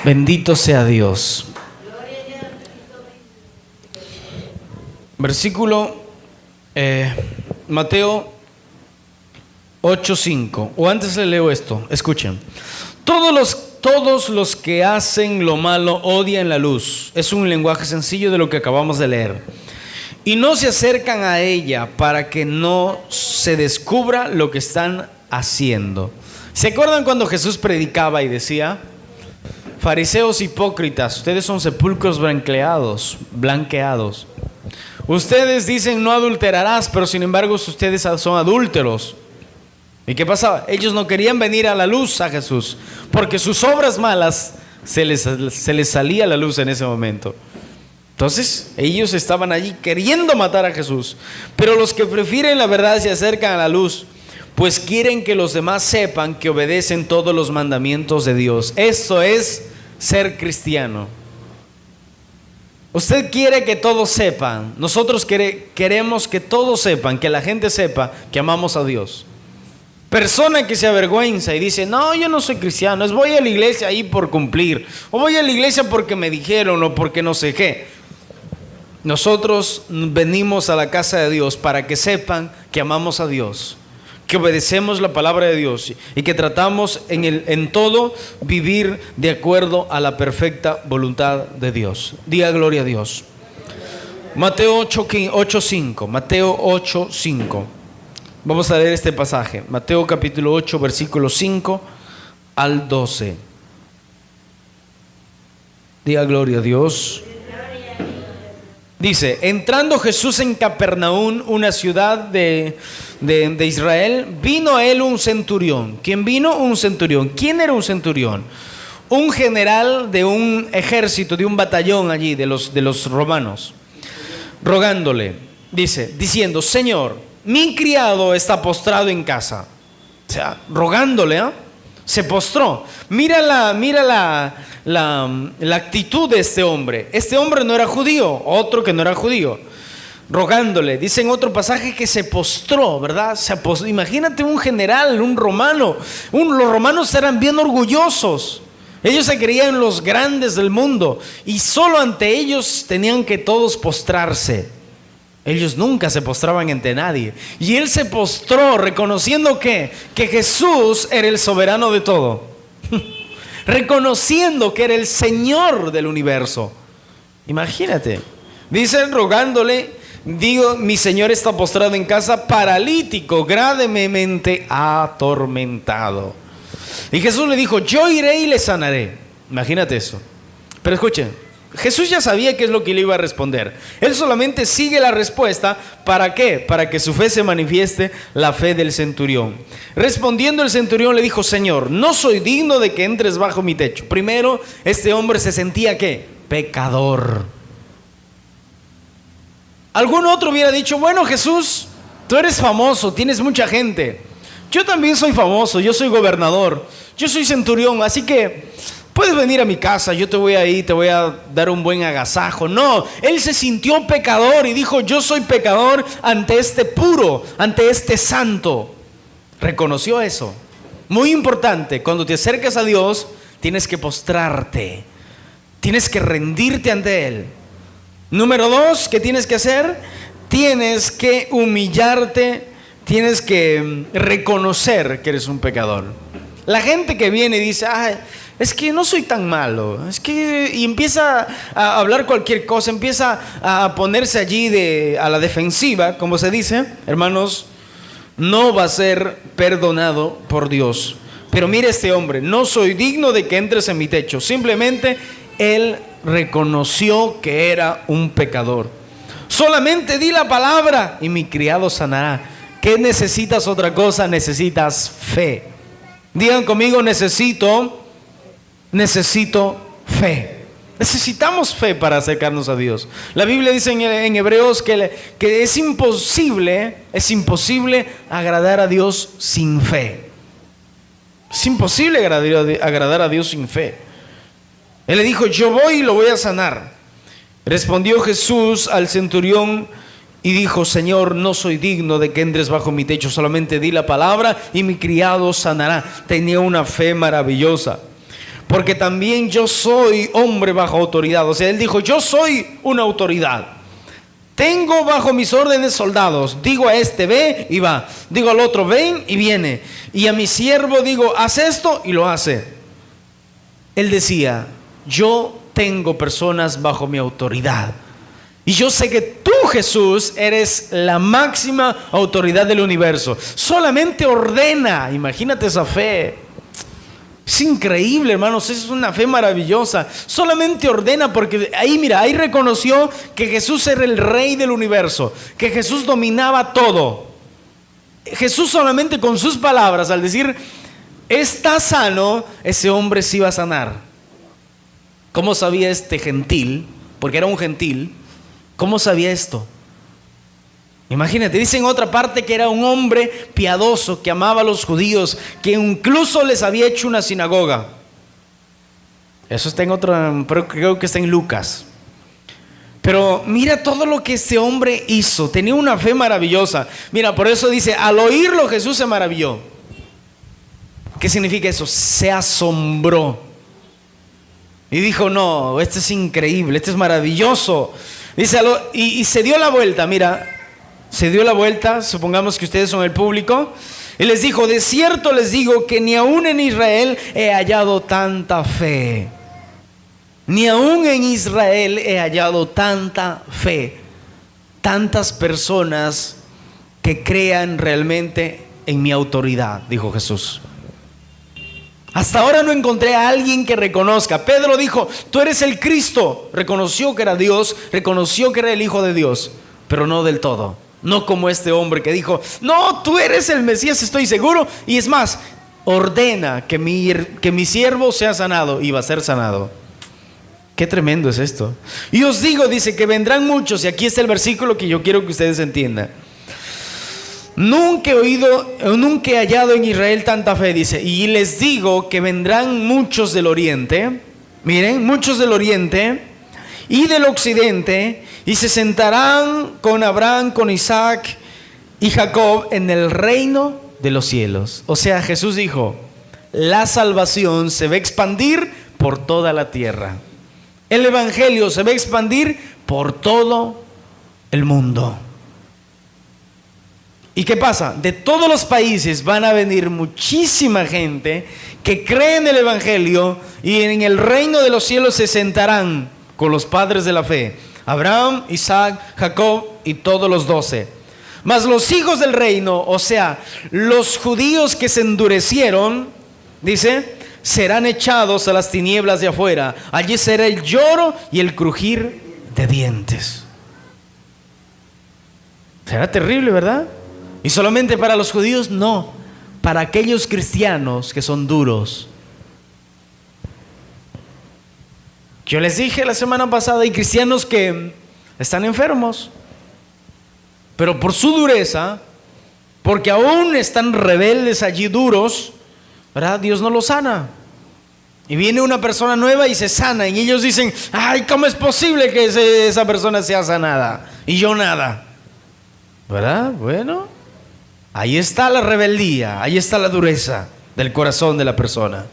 Bendito sea Dios. Versículo Mateo 8:5. O antes le leo esto. Escuchen. Todos los que hacen lo malo odian la luz. Es un lenguaje sencillo de lo que acabamos de leer. Y no se acercan a ella para que no se descubra lo que están haciendo. ¿Se acuerdan cuando Jesús predicaba y decía: fariseos hipócritas, ustedes son sepulcros blanqueados. Ustedes dicen no adulterarás, pero sin embargo ustedes son adúlteros. ¿Y qué pasaba? Ellos no querían venir a la luz a Jesús, porque sus obras malas se les salía a la luz en ese momento. Entonces ellos estaban allí queriendo matar a Jesús. Pero los que prefieren la verdad se acercan a la luz, pues quieren que los demás sepan que obedecen todos los mandamientos de Dios. Eso es ser cristiano. Usted quiere que todos sepan. Nosotros queremos que todos sepan, que la gente sepa que amamos a Dios. Persona que se avergüenza y dice: no, yo no soy cristiano, voy a la iglesia ahí por cumplir, o voy a la iglesia porque me dijeron, o porque no sé qué. Nosotros venimos a la casa de Dios para que sepan que amamos a Dios, que obedecemos la palabra de Dios y que tratamos en todo vivir de acuerdo a la perfecta voluntad de Dios. Diga gloria a Dios. Mateo 8:5. Mateo 8:5. Vamos a leer este pasaje. Mateo capítulo 8, versículo 5 al 12. Diga gloria a Dios. Dice: entrando Jesús en Capernaum, una ciudad de Israel, vino a él un centurión. ¿Quién vino? Un centurión. ¿Quién era un centurión? Un general de un ejército, de un batallón allí, de los romanos, rogándole, diciendo: Señor, mi criado está postrado en casa. O sea, rogándole, se postró. Mira la actitud de este hombre. Este hombre no era judío, otro que no era judío, rogándole. Dice en otro pasaje que se postró, ¿verdad? Imagínate un general, un romano. Los romanos eran bien orgullosos. Ellos se creían los grandes del mundo y solo ante ellos tenían que todos postrarse. Ellos nunca se postraban ante nadie. Y él se postró reconociendo que Jesús era el soberano de todo. Reconociendo que era el Señor del universo. Imagínate. Dicen rogándole, mi Señor está postrado en casa, paralítico, gravemente atormentado. Y Jesús le dijo: yo iré y le sanaré. Imagínate eso. Pero escuchen, Jesús ya sabía qué es lo que le iba a responder. Él solamente sigue la respuesta. ¿Para qué? Para que su fe se manifieste, la fe del centurión. Respondiendo el centurión le dijo: Señor, no soy digno de que entres bajo mi techo. Primero, este hombre se sentía ¿qué? Pecador. Algún otro hubiera dicho: bueno, Jesús, tú eres famoso, tienes mucha gente. Yo también soy famoso, yo soy gobernador, yo soy centurión, así que puedes venir a mi casa, yo te voy a dar un buen agasajo. No, él se sintió pecador y dijo: yo soy pecador ante este puro, ante este santo. Reconoció eso. Muy importante, cuando te acercas a Dios, tienes que postrarte, tienes que rendirte ante Él. Número 2, ¿qué tienes que hacer? tienes que humillarte, tienes que reconocer que eres un pecador. La gente que viene y dice, es que no soy tan malo, y empieza a hablar cualquier cosa, empieza a ponerse allí a la defensiva, como se dice, hermanos, no va a ser perdonado por Dios. Pero mire este hombre, no soy digno de que entres en mi techo. Simplemente él reconoció que era un pecador. Solamente di la palabra y mi criado sanará. ¿Qué necesitas otra cosa? Necesitas fe. Digan conmigo, necesito fe. Necesitamos fe para acercarnos a Dios. La Biblia dice en Hebreos que es imposible agradar a Dios sin fe. Es imposible agradar a Dios sin fe. Él le dijo, yo voy y lo voy a sanar. Respondió Jesús al centurión y dijo, Señor, no soy digno de que entres bajo mi techo, solamente di la palabra y mi criado sanará. Tenía una fe maravillosa, porque también yo soy hombre bajo autoridad. O sea, él dijo, yo soy una autoridad. Tengo bajo mis órdenes soldados. Digo a este, ve y va. Digo al otro, ven y viene. Y a mi siervo digo, haz esto y lo hace. Él decía, yo tengo personas bajo mi autoridad. Y yo sé que tú, Jesús, eres la máxima autoridad del universo. Solamente ordena. Imagínate esa fe. Es increíble, hermanos, es una fe maravillosa. Solamente ordena, porque ahí reconoció que Jesús era el rey del universo, que Jesús dominaba todo. Jesús solamente con sus palabras, al decir, está sano, ese hombre se iba a sanar. ¿Cómo sabía este gentil? Porque era un gentil. ¿Cómo sabía esto? Imagínate, dice en otra parte que era un hombre piadoso, que amaba a los judíos, que incluso les había hecho una sinagoga. Eso está en otro, pero creo que está en Lucas. Pero mira todo lo que este hombre hizo, tenía una fe maravillosa. Mira, por eso dice, al oírlo Jesús se maravilló. ¿Qué significa eso? Se asombró. Y dijo, no, este es increíble, este es maravilloso. Dice, y se dio la vuelta, mira. Se dio la vuelta, supongamos que ustedes son el público, y les dijo, de cierto les digo que ni aún en Israel he hallado tanta fe. Ni aún en Israel he hallado tanta fe. Tantas personas que crean realmente en mi autoridad, dijo Jesús. Hasta ahora no encontré a alguien que reconozca. Pedro dijo, tú eres el Cristo. Reconoció que era Dios, reconoció que era el Hijo de Dios, pero no del todo. No como este hombre que dijo, no, tú eres el Mesías, estoy seguro. Y es más, ordena que mi siervo sea sanado, y va a ser sanado. Qué tremendo es esto. Y os digo, dice, que vendrán muchos, y aquí está el versículo que yo quiero que ustedes entiendan. Nunca he hallado en Israel tanta fe, dice, y les digo que vendrán muchos del oriente, miren, muchos del oriente y del occidente, y se sentarán con Abraham, con Isaac y Jacob en el reino de los cielos. O sea, Jesús dijo, la salvación se va a expandir por toda la tierra. El evangelio se va a expandir por todo el mundo. ¿Y qué pasa? De todos los países van a venir muchísima gente que cree en el evangelio, y en el reino de los cielos se sentarán con los padres de la fe, Abraham, Isaac, Jacob y todos los 12. Mas los hijos del reino, o sea, los judíos que se endurecieron, dice, serán echados a las tinieblas de afuera. Allí será el lloro y el crujir de dientes. Será terrible, ¿verdad? Y solamente para los judíos, no, para aquellos cristianos que son duros. Yo les dije la semana pasada, hay cristianos que están enfermos, pero por su dureza, porque aún están rebeldes allí, duros, ¿verdad? Dios no los sana. Y viene una persona nueva y se sana, y ellos dicen, ay, ¿cómo es posible que esa persona sea sanada y yo nada? ¿Verdad? Bueno, ahí está la rebeldía, ahí está la dureza del corazón de la persona.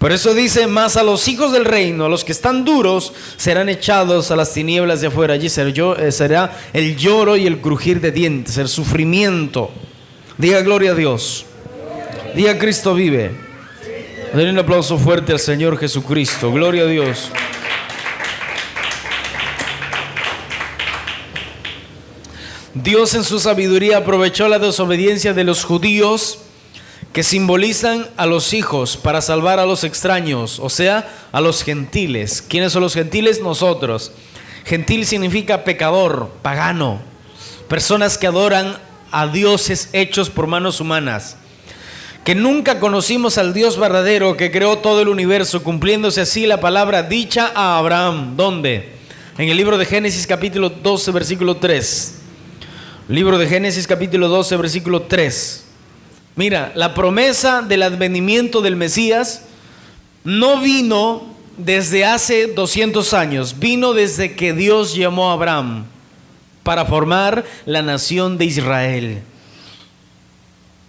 Por eso dice, más a los hijos del reino, a los que están duros, serán echados a las tinieblas de afuera. Allí será el lloro y el crujir de dientes, el sufrimiento. Diga gloria a Dios. Diga Cristo vive. Denle un aplauso fuerte al Señor Jesucristo. Gloria a Dios. Dios en su sabiduría aprovechó la desobediencia de los judíos, que simbolizan a los hijos, para salvar a los extraños, o sea, a los gentiles. ¿Quiénes son los gentiles? Nosotros. Gentil significa pecador, pagano, personas que adoran a dioses hechos por manos humanas, que nunca conocimos al Dios verdadero que creó todo el universo, cumpliéndose así la palabra dicha a Abraham. ¿Dónde? En el libro de Génesis capítulo 12 versículo 3. Libro de Génesis capítulo 12 versículo 3. Mira, la promesa del advenimiento del Mesías no vino desde hace 200 años, vino desde que Dios llamó a Abraham para formar la nación de Israel.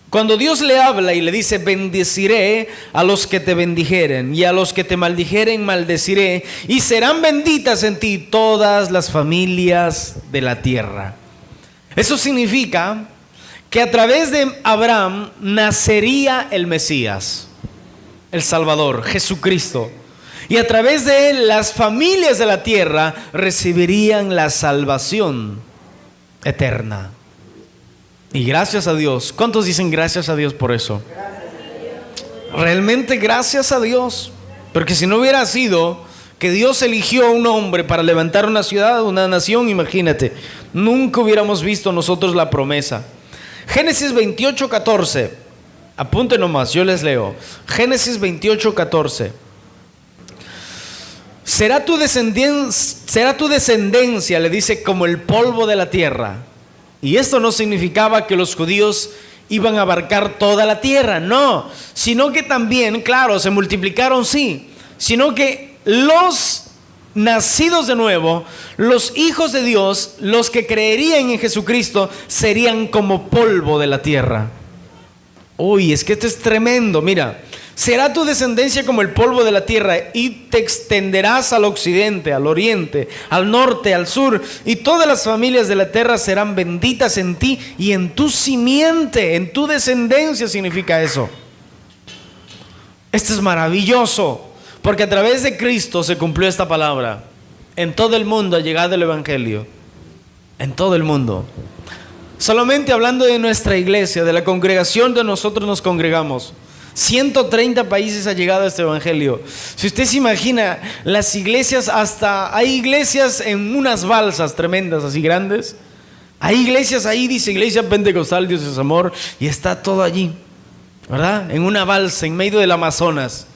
Cuando Dios le habla y le dice, bendeciré a los que te bendijeren y a los que te maldijeren maldeciré, y serán benditas en ti todas las familias de la tierra. Eso significa que a través de Abraham nacería el Mesías, el Salvador, Jesucristo. Y a través de él las familias de la tierra recibirían la salvación eterna. Y gracias a Dios. ¿Cuántos dicen gracias a Dios por eso? Realmente gracias a Dios. Porque si no hubiera sido que Dios eligió a un hombre para levantar una ciudad, una nación, imagínate, nunca hubiéramos visto nosotros la promesa. Génesis 28:14. Apunte nomás, yo les leo. Génesis 28:14. Será tu descendencia, le dice, como el polvo de la tierra. Y esto no significaba que los judíos iban a abarcar toda la tierra, no, sino que también, claro, se multiplicaron, sí, sino que los nacidos de nuevo, los hijos de Dios, los que creerían en Jesucristo, serían como polvo de la tierra. Uy, es que esto es tremendo. Mira, será tu descendencia como el polvo de la tierra, y te extenderás al occidente, al oriente, al norte, al sur, y todas las familias de la tierra serán benditas en ti y en tu simiente, en tu descendencia significa eso. Esto es maravilloso. Porque a través de Cristo se cumplió esta palabra. En todo el mundo ha llegado el Evangelio. En todo el mundo. Solamente hablando de nuestra iglesia, de la congregación de nosotros nos congregamos, 130 países ha llegado este Evangelio. Si usted se imagina, las iglesias, hasta hay iglesias en unas balsas tremendas, así grandes. Hay iglesias ahí, dice Iglesia Pentecostal, Dios es amor, y está todo allí, ¿verdad? En una balsa, en medio del Amazonas.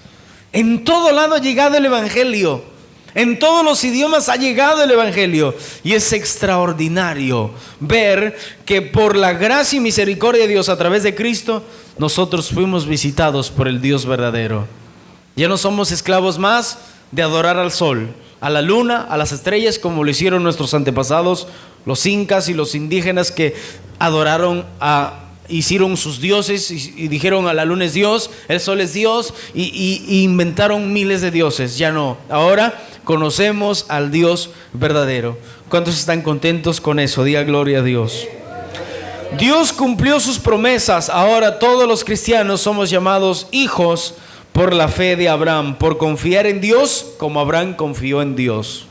En todo lado ha llegado el Evangelio. En todos los idiomas ha llegado el Evangelio. Y es extraordinario ver que por la gracia y misericordia de Dios a través de Cristo, nosotros fuimos visitados por el Dios verdadero. Ya no somos esclavos más de adorar al sol, a la luna, a las estrellas, como lo hicieron nuestros antepasados, los incas y los indígenas, que adoraron hicieron sus dioses y dijeron, a la luna es Dios, el sol es Dios, y inventaron miles de dioses. Ya no, ahora conocemos al Dios verdadero. ¿Cuántos están contentos con eso? Diga gloria a Dios. Dios cumplió sus promesas. Ahora todos los cristianos somos llamados hijos por la fe de Abraham, por confiar en Dios como Abraham confió en Dios.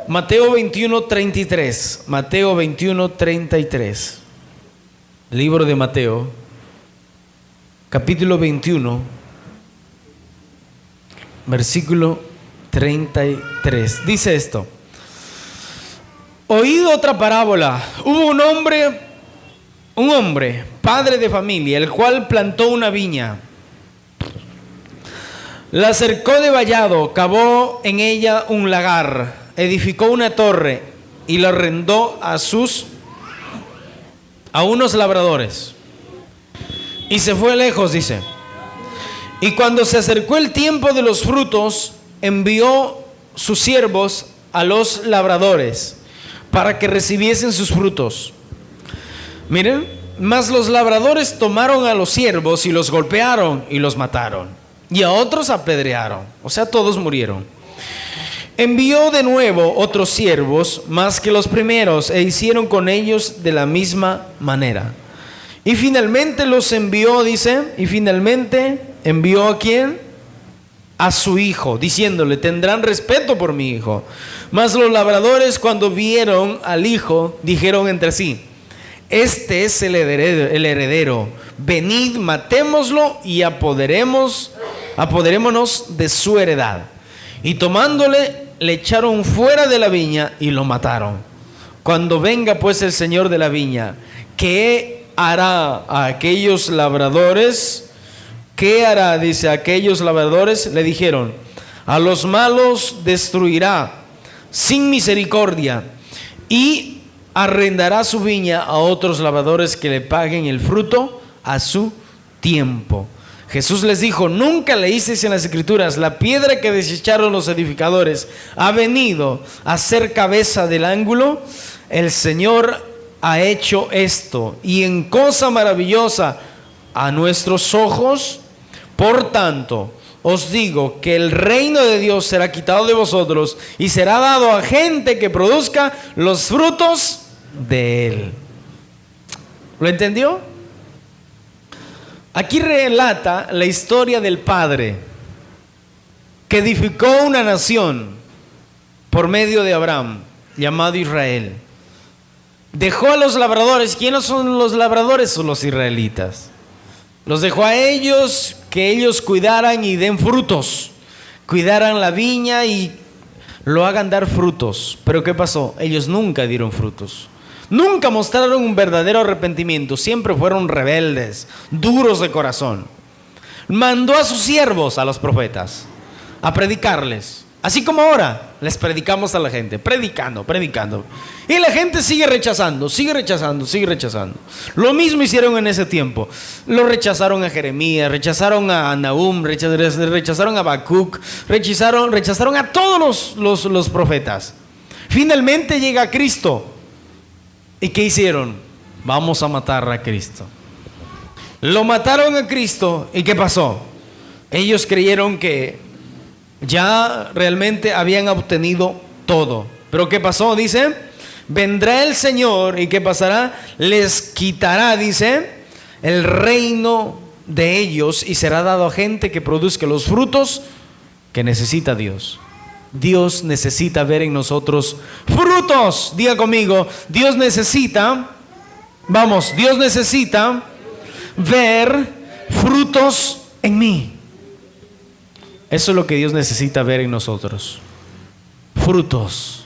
Mateo 21:33. Mateo 21:33. Libro de Mateo, capítulo 21, versículo 33. Dice esto: oíd otra parábola. Hubo un hombre, padre de familia, el cual plantó una viña, la cercó de vallado, cavó en ella un lagar, edificó una torre y la arrendó a unos labradores, y se fue lejos, dice. Y cuando se acercó el tiempo de los frutos, envió sus siervos a los labradores para que recibiesen sus frutos. Miren, mas los labradores tomaron a los siervos y los golpearon y los mataron. y a otros apedrearon. O sea, todos murieron. Envió de nuevo otros siervos más que los primeros, e hicieron con ellos de la misma manera. Y finalmente los envió, dice, y finalmente envió ¿a quién? A su hijo, diciéndole: tendrán respeto por mi hijo. Mas los labradores, cuando vieron al hijo, dijeron entre sí: este es el heredero. Venid, matémoslo y apoderémonos de su heredad. Y tomándole, le echaron fuera de la viña y lo mataron. Cuando venga pues el señor de la viña, ¿qué hará a aquellos labradores? ¿Qué hará? Dice, aquellos labradores le dijeron: a los malos destruirá sin misericordia, y arrendará su viña a otros labradores que le paguen el fruto a su tiempo. Jesús les dijo: ¿nunca leísteis en las Escrituras, la piedra que desecharon los edificadores ha venido a ser cabeza del ángulo? El Señor ha hecho esto, y en cosa maravillosa a nuestros ojos. Por tanto, os digo que el reino de Dios será quitado de vosotros y será dado a gente que produzca los frutos de él. ¿Lo entendió? Aquí relata la historia del padre que edificó una nación por medio de Abraham, llamado Israel. Dejó a los labradores. ¿Quiénes son los labradores? Son los israelitas. Los dejó a ellos, que ellos cuidaran y den frutos, cuidaran la viña y lo hagan dar frutos. Pero ¿qué pasó? Ellos nunca dieron frutos. Nunca mostraron un verdadero arrepentimiento. Siempre fueron rebeldes, duros de corazón. Mandó a sus siervos, a los profetas, a predicarles. Así como ahora les predicamos a la gente, predicando. Y la gente sigue rechazando. Lo mismo hicieron en ese tiempo. Lo rechazaron a Jeremías, rechazaron a Nahum, rechazaron a Habacuc, rechazaron a todos los profetas. Finalmente llega Cristo. ¿Y qué hicieron? Vamos a matar a Cristo. Lo mataron a Cristo. ¿Y qué pasó? Ellos creyeron que ya realmente habían obtenido todo. Pero ¿qué pasó? Dice: vendrá el Señor, ¿y qué pasará? Les quitará, dice, el reino de ellos, y será dado a gente que produzca los frutos que necesita Dios. Dios necesita ver en nosotros frutos. Diga conmigo: Dios necesita ver frutos en mí. Eso es lo que Dios necesita ver en nosotros. Frutos.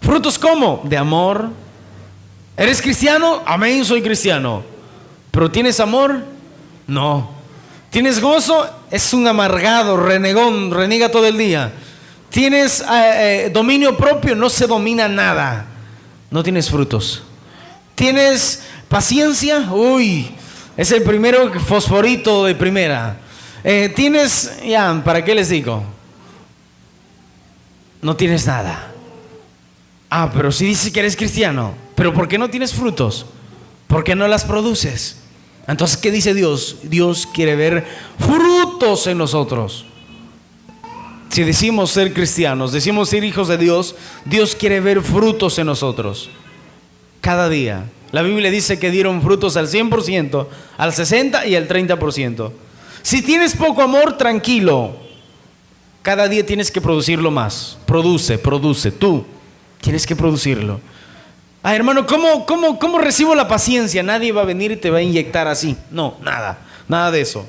¿Frutos cómo? De amor. ¿Eres cristiano? Amén, soy cristiano. ¿Pero tienes amor? No. ¿Tienes gozo? Es un amargado, renegón, reniega todo el día. ¿Tienes dominio propio? No se domina nada. No tienes frutos. ¿Tienes paciencia? Uy, es el primero fosforito de primera. Tienes, ya, ¿para qué les digo? No tienes nada. Ah, pero si dices que eres cristiano, pero ¿por qué no tienes frutos? ¿Por qué no las produces? Entonces, ¿qué dice Dios? Dios quiere ver frutos en nosotros. Si decimos ser cristianos, decimos ser hijos de Dios, Dios quiere ver frutos en nosotros. Cada día. La Biblia dice que dieron frutos al 100%, al 60% y al 30%. Si tienes poco amor, tranquilo. Cada día tienes que producirlo más. Produce. Tú tienes que producirlo. Ah, hermano, ¿cómo recibo la paciencia? Nadie va a venir y te va a inyectar así. No, nada de eso.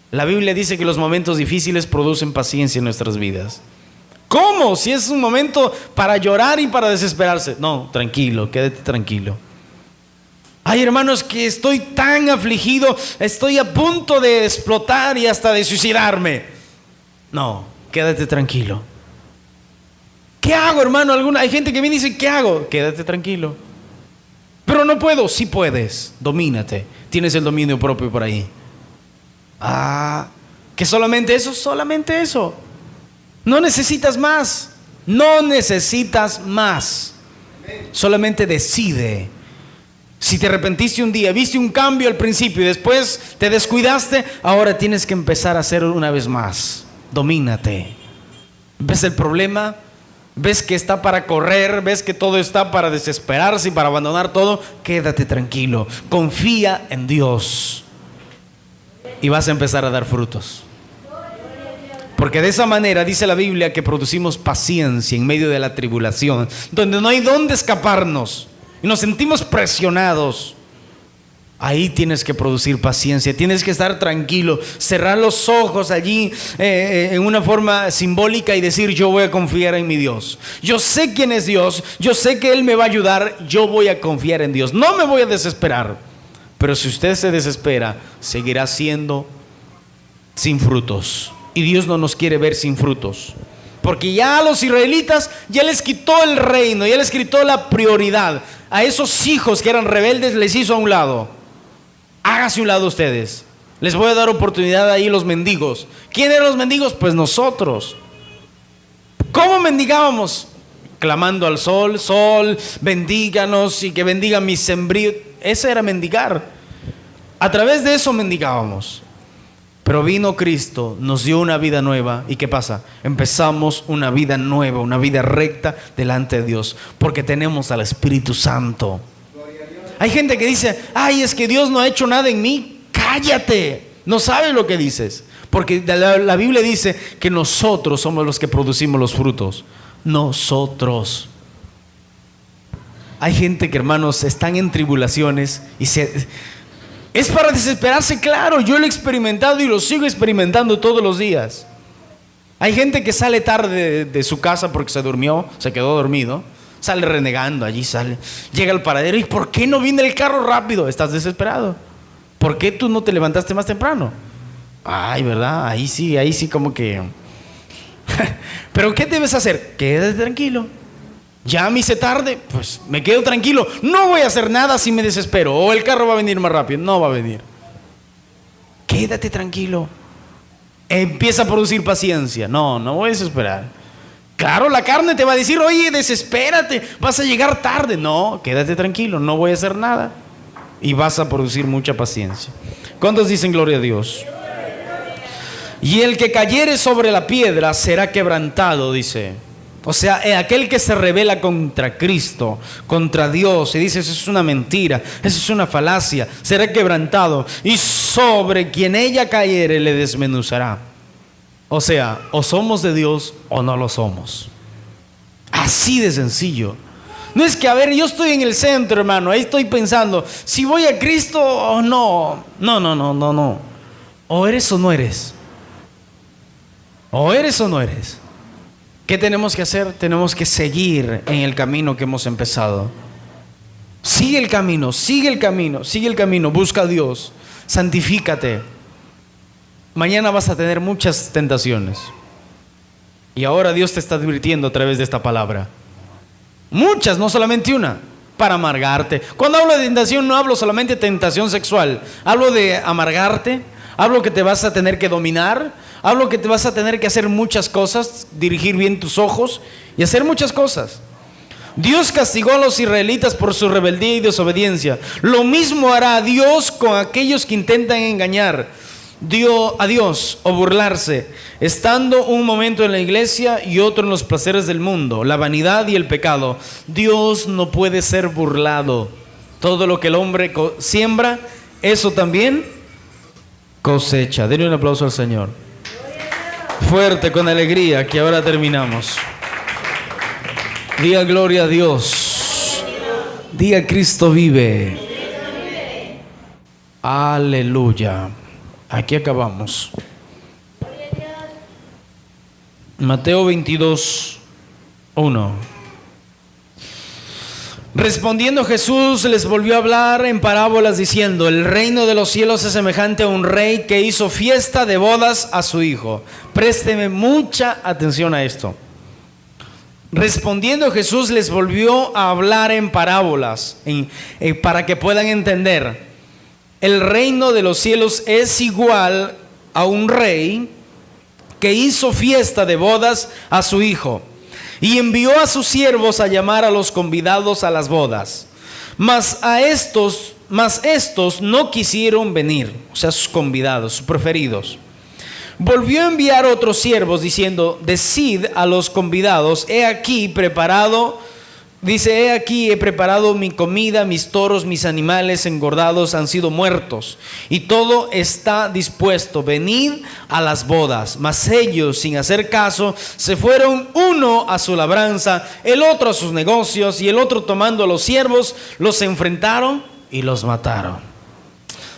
La Biblia dice que los momentos difíciles producen paciencia en nuestras vidas. ¿Cómo? Si es un momento para llorar y para desesperarse. No, tranquilo, quédate tranquilo. Ay, hermanos, que estoy tan afligido, estoy a punto de explotar y hasta de suicidarme. No, quédate tranquilo. ¿Qué hago, hermano? Hay gente que me dice: ¿qué hago? Quédate tranquilo. Pero no puedo. Sí puedes, domínate. Tienes el dominio propio por ahí. Ah, ¿que solamente eso? Solamente eso. No necesitas más. Solamente decide Si te arrepentiste un día, viste un cambio al principio y después te descuidaste, ahora tienes que empezar a hacerlo una vez más. Domínate. ¿Ves el problema? ¿Ves que está para correr? ¿Ves que todo está para desesperarse y para abandonar todo? Quédate tranquilo. Confía en Dios. Y vas a empezar a dar frutos. Porque de esa manera dice la Biblia que producimos paciencia en medio de la tribulación, donde no hay dónde escaparnos y nos sentimos presionados. Ahí tienes que producir paciencia, tienes que estar tranquilo, cerrar los ojos allí en una forma simbólica y decir: yo voy a confiar en mi Dios. Yo sé quién es Dios, yo sé que Él me va a ayudar, yo voy a confiar en Dios. No me voy a desesperar. Pero si usted se desespera, seguirá siendo sin frutos. Y Dios no nos quiere ver sin frutos. Porque ya a los israelitas ya les quitó el reino, ya les quitó la prioridad. A esos hijos que eran rebeldes les hizo a un lado. Hágase un lado ustedes. Les voy a dar oportunidad ahí los mendigos. ¿Quién eran los mendigos? Pues nosotros. ¿Cómo mendigábamos? Clamando al sol: sol, bendíganos y que bendiga mis sembríos. Ese era mendigar. A través de eso mendigábamos. Pero vino Cristo, nos dio una vida nueva. ¿Y qué pasa? Empezamos una vida nueva, una vida recta delante de Dios, porque tenemos al Espíritu Santo. Hay gente que dice: ay, es que Dios no ha hecho nada en mí. Cállate, no sabes lo que dices. Porque la Biblia dice que nosotros somos los que producimos los frutos. Nosotros. Hay gente que, hermanos, están en tribulaciones y es para desesperarse. Claro, yo lo he experimentado y lo sigo experimentando todos los días. Hay gente que sale tarde de su casa porque se durmió, se quedó dormido. Sale renegando, allí sale, llega al paradero: ¿y por qué no viene el carro rápido? Estás desesperado. ¿Por qué tú no te levantaste más temprano? Ay, ¿verdad? Ahí sí como que... ¿Pero qué debes hacer? Quédate tranquilo. Ya me hice tarde, pues me quedo tranquilo. No voy a hacer nada si me desespero. O el carro va a venir más rápido. No va a venir. Quédate tranquilo. Empieza a producir paciencia. No voy a desesperar. Claro, la carne te va a decir: oye, desespérate, vas a llegar tarde. No, quédate tranquilo, no voy a hacer nada. Y vas a producir mucha paciencia. ¿Cuántos dicen gloria a Dios? Y el que cayere sobre la piedra será quebrantado, dice. O sea, aquel que se rebela contra Cristo, contra Dios, y dice: eso es una mentira, eso es una falacia, será quebrantado. Y sobre quien ella cayere le desmenuzará. O sea, o somos de Dios o no lo somos. Así de sencillo. No es que, a ver, yo estoy en el centro, hermano, ahí estoy pensando si voy a Cristo o no. No. O eres o no eres. O eres o no eres. ¿Qué tenemos que hacer? Tenemos que seguir en el camino que hemos empezado. Sigue el camino, busca a Dios, santifícate. Mañana vas a tener muchas tentaciones. Y ahora Dios te está advirtiendo a través de esta palabra. Muchas, no solamente una, para amargarte. Cuando hablo de tentación, no hablo solamente de tentación sexual. Hablo de amargarte, hablo que te vas a tener que dominar, hablo que te vas a tener que hacer muchas cosas, dirigir bien tus ojos y hacer muchas cosas. Dios castigó a los israelitas por su rebeldía y desobediencia. Lo mismo hará Dios con aquellos que intentan engañar a Dios o burlarse, estando un momento en la iglesia y otro en los placeres del mundo, la vanidad y el pecado. Dios no puede ser burlado. Todo lo que el hombre siembra, eso también cosecha. Denle un aplauso al Señor. Fuerte, con alegría, que ahora terminamos. Diga gloria a Dios. Diga Cristo vive. Aleluya. Aquí acabamos. Mateo 22:1. Respondiendo Jesús les volvió a hablar en parábolas diciendo: el reino de los cielos es semejante a un rey que hizo fiesta de bodas a su hijo. Présteme mucha atención a esto. Respondiendo Jesús les volvió a hablar en parábolas para que puedan entender. El reino de los cielos es igual a un rey que hizo fiesta de bodas a su hijo y envió a sus siervos a llamar a los convidados a las bodas, Mas estos no quisieron venir, o sea, sus convidados, sus preferidos. Volvió a enviar otros siervos diciendo: decid a los convidados, he aquí he preparado mi comida, mis toros, mis animales engordados han sido muertos, y todo está dispuesto, venid a las bodas. Mas ellos, sin hacer caso, se fueron, uno a su labranza, el otro a sus negocios, y el otro, tomando a los siervos, los enfrentaron y los mataron.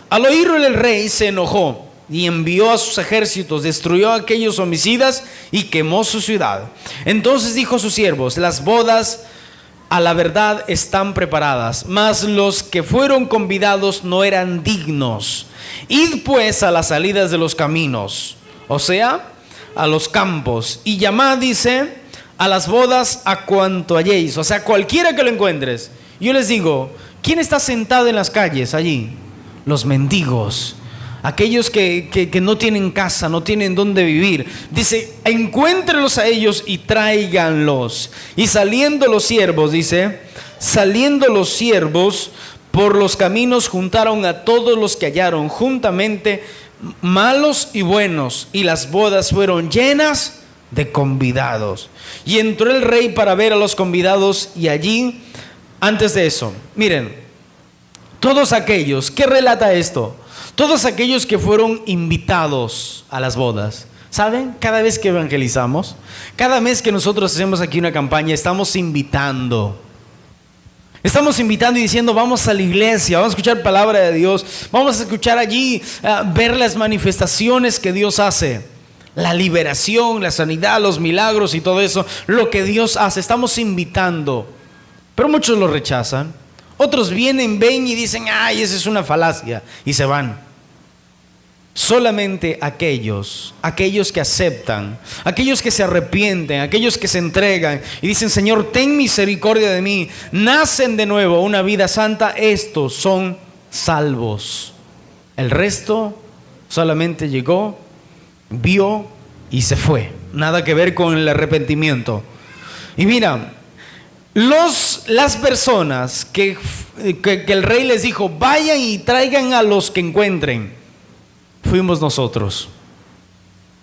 Al oírlo el rey se enojó y envió a sus ejércitos, destruyó a aquellos homicidas y quemó su ciudad. Entonces dijo a sus siervos: las bodas a la verdad están preparadas, mas los que fueron convidados no eran dignos. Id pues a las salidas de los caminos, o sea, a los campos, y llamad, dice, a las bodas a cuanto halléis, o sea, cualquiera que lo encuentres. Yo les digo: ¿quién está sentado en las calles allí? Los mendigos, aquellos que no tienen casa, no tienen dónde vivir. Dice: encuéntrenlos a ellos y tráiganlos. Y saliendo los siervos, dice, saliendo los siervos por los caminos, juntaron a todos los que hallaron juntamente, malos y buenos, y las bodas fueron llenas de convidados. Y entró el rey para ver a los convidados, y allí, antes de eso, miren, todos aquellos, ¿qué relata esto? Todos aquellos que fueron invitados a las bodas. ¿Saben? Cada vez que evangelizamos, cada vez que nosotros hacemos aquí una campaña, estamos invitando. Estamos invitando y diciendo: vamos a la iglesia, vamos a escuchar palabra de Dios, vamos a escuchar allí, ver las manifestaciones que Dios hace, la liberación, la sanidad, los milagros y todo eso, lo que Dios hace. Estamos invitando, pero muchos lo rechazan. Otros vienen, ven y dicen: ay, esa es una falacia, y se van. Solamente aquellos que aceptan, aquellos que se arrepienten, aquellos que se entregan y dicen: Señor, ten misericordia de mí, nacen de nuevo una vida santa, estos son salvos. El resto solamente llegó, vio y se fue. Nada que ver con el arrepentimiento. Y mira, las personas que el rey les dijo: vayan y traigan a los que encuentren, fuimos nosotros,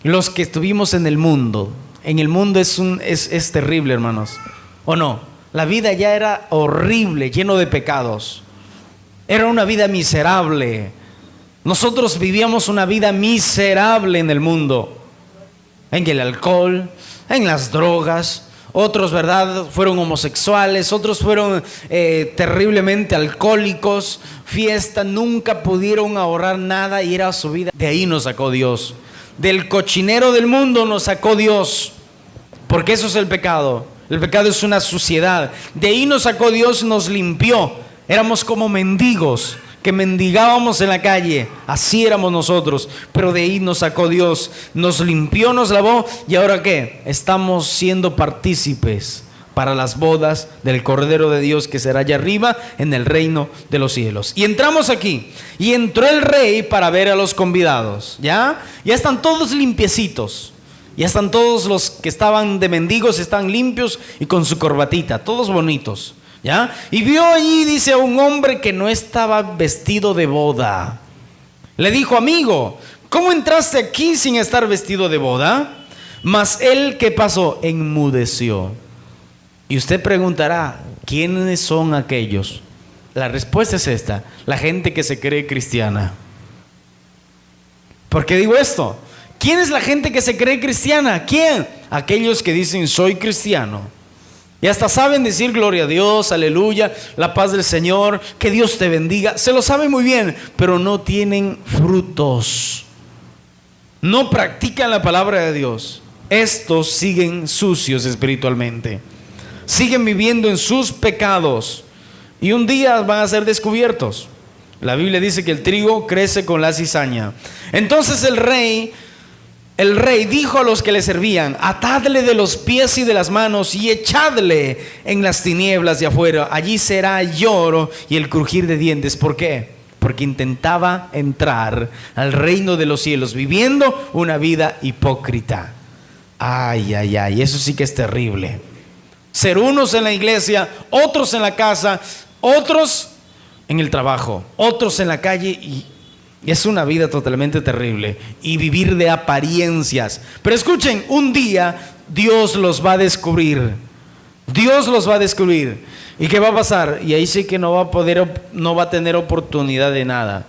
los que estuvimos en el mundo. En el mundo es terrible, hermanos, ¿o no? La vida ya era horrible, lleno de pecados. Era una vida miserable. Nosotros vivíamos una vida miserable en el mundo, en el alcohol, en las drogas. Otros, ¿verdad?, fueron homosexuales, otros fueron terriblemente alcohólicos, fiesta, nunca pudieron ahorrar nada y era su vida. De ahí nos sacó Dios, del cochinero del mundo nos sacó Dios, porque eso es el pecado. El pecado es una suciedad. De ahí nos sacó Dios, nos limpió. Éramos como mendigos que mendigábamos en la calle, así éramos nosotros, pero de ahí nos sacó Dios, nos limpió, nos lavó, y ahora ¿qué? Estamos siendo partícipes para las bodas del Cordero de Dios, que será allá arriba en el reino de los cielos. Y entramos aquí, y entró el rey para ver a los convidados. Ya están todos limpiecitos, ya están todos los que estaban de mendigos, están limpios y con su corbatita, todos bonitos. ¿Ya? Y vio allí, dice, a un hombre que no estaba vestido de boda. Le dijo: amigo, ¿cómo entraste aquí sin estar vestido de boda? Mas él, ¿qué pasó? Enmudeció. Y usted preguntará: ¿quiénes son aquellos? La respuesta es esta: la gente que se cree cristiana. ¿Por qué digo esto? ¿Quién es la gente que se cree cristiana? ¿Quién? Aquellos que dicen: soy cristiano. Y hasta saben decir gloria a Dios, aleluya, la paz del Señor, que Dios te bendiga. Se lo saben muy bien, pero no tienen frutos. No practican la palabra de Dios. Estos siguen sucios espiritualmente. Siguen viviendo en sus pecados. Y un día van a ser descubiertos. La Biblia dice que el trigo crece con la cizaña. Entonces el rey dijo a los que le servían: atadle de los pies y de las manos y echadle en las tinieblas de afuera. Allí será lloro y el crujir de dientes. ¿Por qué? Porque intentaba entrar al reino de los cielos viviendo una vida hipócrita. Ay, ay, ay, eso sí que es terrible. Ser unos en la iglesia, otros en la casa, otros en el trabajo, otros en la calle, y es una vida totalmente terrible, y vivir de apariencias. Pero escuchen, un día Dios los va a descubrir. Dios los va a descubrir. ¿Y qué va a pasar? Y ahí sí que no va a tener oportunidad de nada.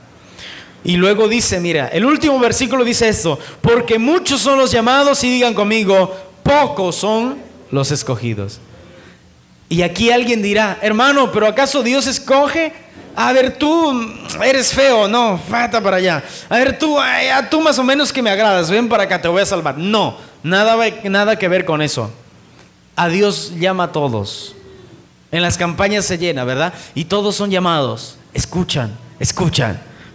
Y luego dice, mira, el último versículo dice esto: porque muchos son los llamados, y digan conmigo, pocos son los escogidos. Y aquí alguien dirá, hermano, ¿pero acaso Dios escoge? A ver, tú eres feo, no, falta para allá. A ver, tú más o menos que me agradas, ven para acá, te voy a salvar. No, nada que ver con eso. A Dios llama a todos. En las campañas se llena, ¿verdad? Y todos son llamados. Escuchan,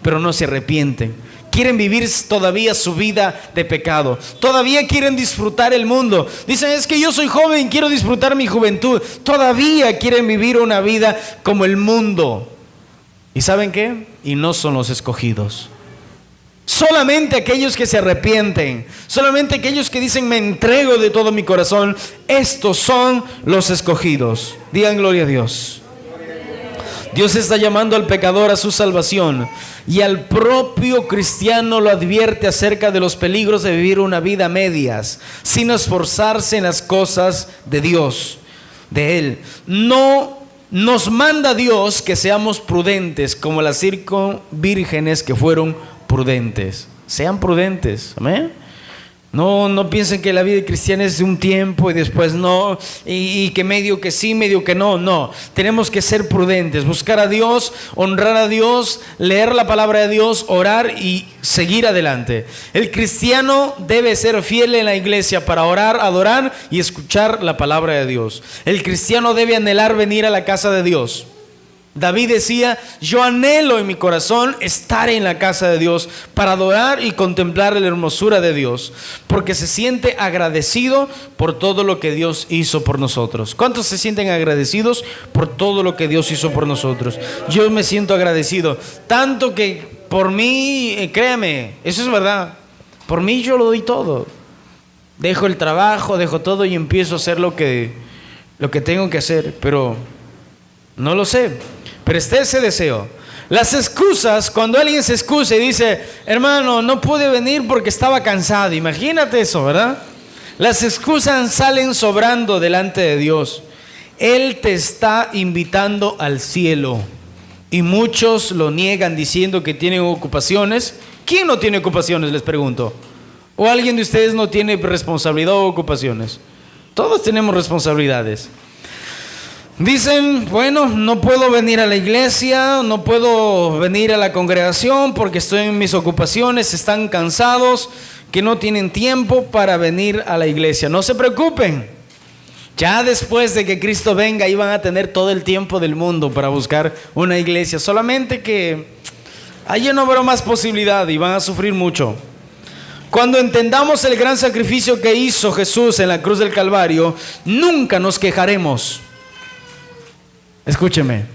pero no se arrepienten. Quieren vivir todavía su vida de pecado. Todavía quieren disfrutar el mundo. Dicen, es que yo soy joven, quiero disfrutar mi juventud. Todavía quieren vivir una vida como el mundo. ¿Y saben qué? Y no son los escogidos. Solamente aquellos que se arrepienten, solamente aquellos que dicen, me entrego de todo mi corazón, estos son los escogidos. Digan gloria a Dios. Dios está llamando al pecador a su salvación, y al propio cristiano lo advierte acerca de los peligros de vivir una vida a medias, sin esforzarse en las cosas de Dios, de Él. No nos manda Dios que seamos prudentes como las 5 vírgenes que fueron prudentes. Sean prudentes, amén. No piensen que la vida cristiana es de un tiempo y después no, y que medio que sí, medio que no. No, tenemos que ser prudentes, buscar a Dios, honrar a Dios, leer la palabra de Dios, orar y seguir adelante. El cristiano debe ser fiel en la iglesia para orar, adorar y escuchar la palabra de Dios. El cristiano debe anhelar venir a la casa de Dios. David decía, yo anhelo en mi corazón estar en la casa de Dios para adorar y contemplar la hermosura de Dios, porque se siente agradecido por todo lo que Dios hizo por nosotros. ¿Cuántos se sienten agradecidos por todo lo que Dios hizo por nosotros? Yo me siento agradecido, tanto que por mí, créame, eso es verdad, por mí yo lo doy todo. Dejo el trabajo, dejo todo y empiezo a hacer lo que tengo que hacer, pero no lo sé. Pero esté ese deseo. Las excusas, cuando alguien se excusa y dice, hermano, no pude venir porque estaba cansado. Imagínate eso, ¿verdad? Las excusas salen sobrando delante de Dios. Él te está invitando al cielo. Y muchos lo niegan diciendo que tienen ocupaciones. ¿Quién no tiene ocupaciones? Les pregunto. ¿O alguien de ustedes no tiene responsabilidad o ocupaciones? Todos tenemos responsabilidades. Dicen, bueno, no puedo venir a la iglesia, no puedo venir a la congregación porque estoy en mis ocupaciones, están cansados, que no tienen tiempo para venir a la iglesia. No se preocupen, ya después de que Cristo venga, ahí van a tener todo el tiempo del mundo para buscar una iglesia, solamente que allí no habrá más posibilidad y van a sufrir mucho. Cuando entendamos el gran sacrificio que hizo Jesús en la cruz del Calvario, nunca nos quejaremos. Escúcheme,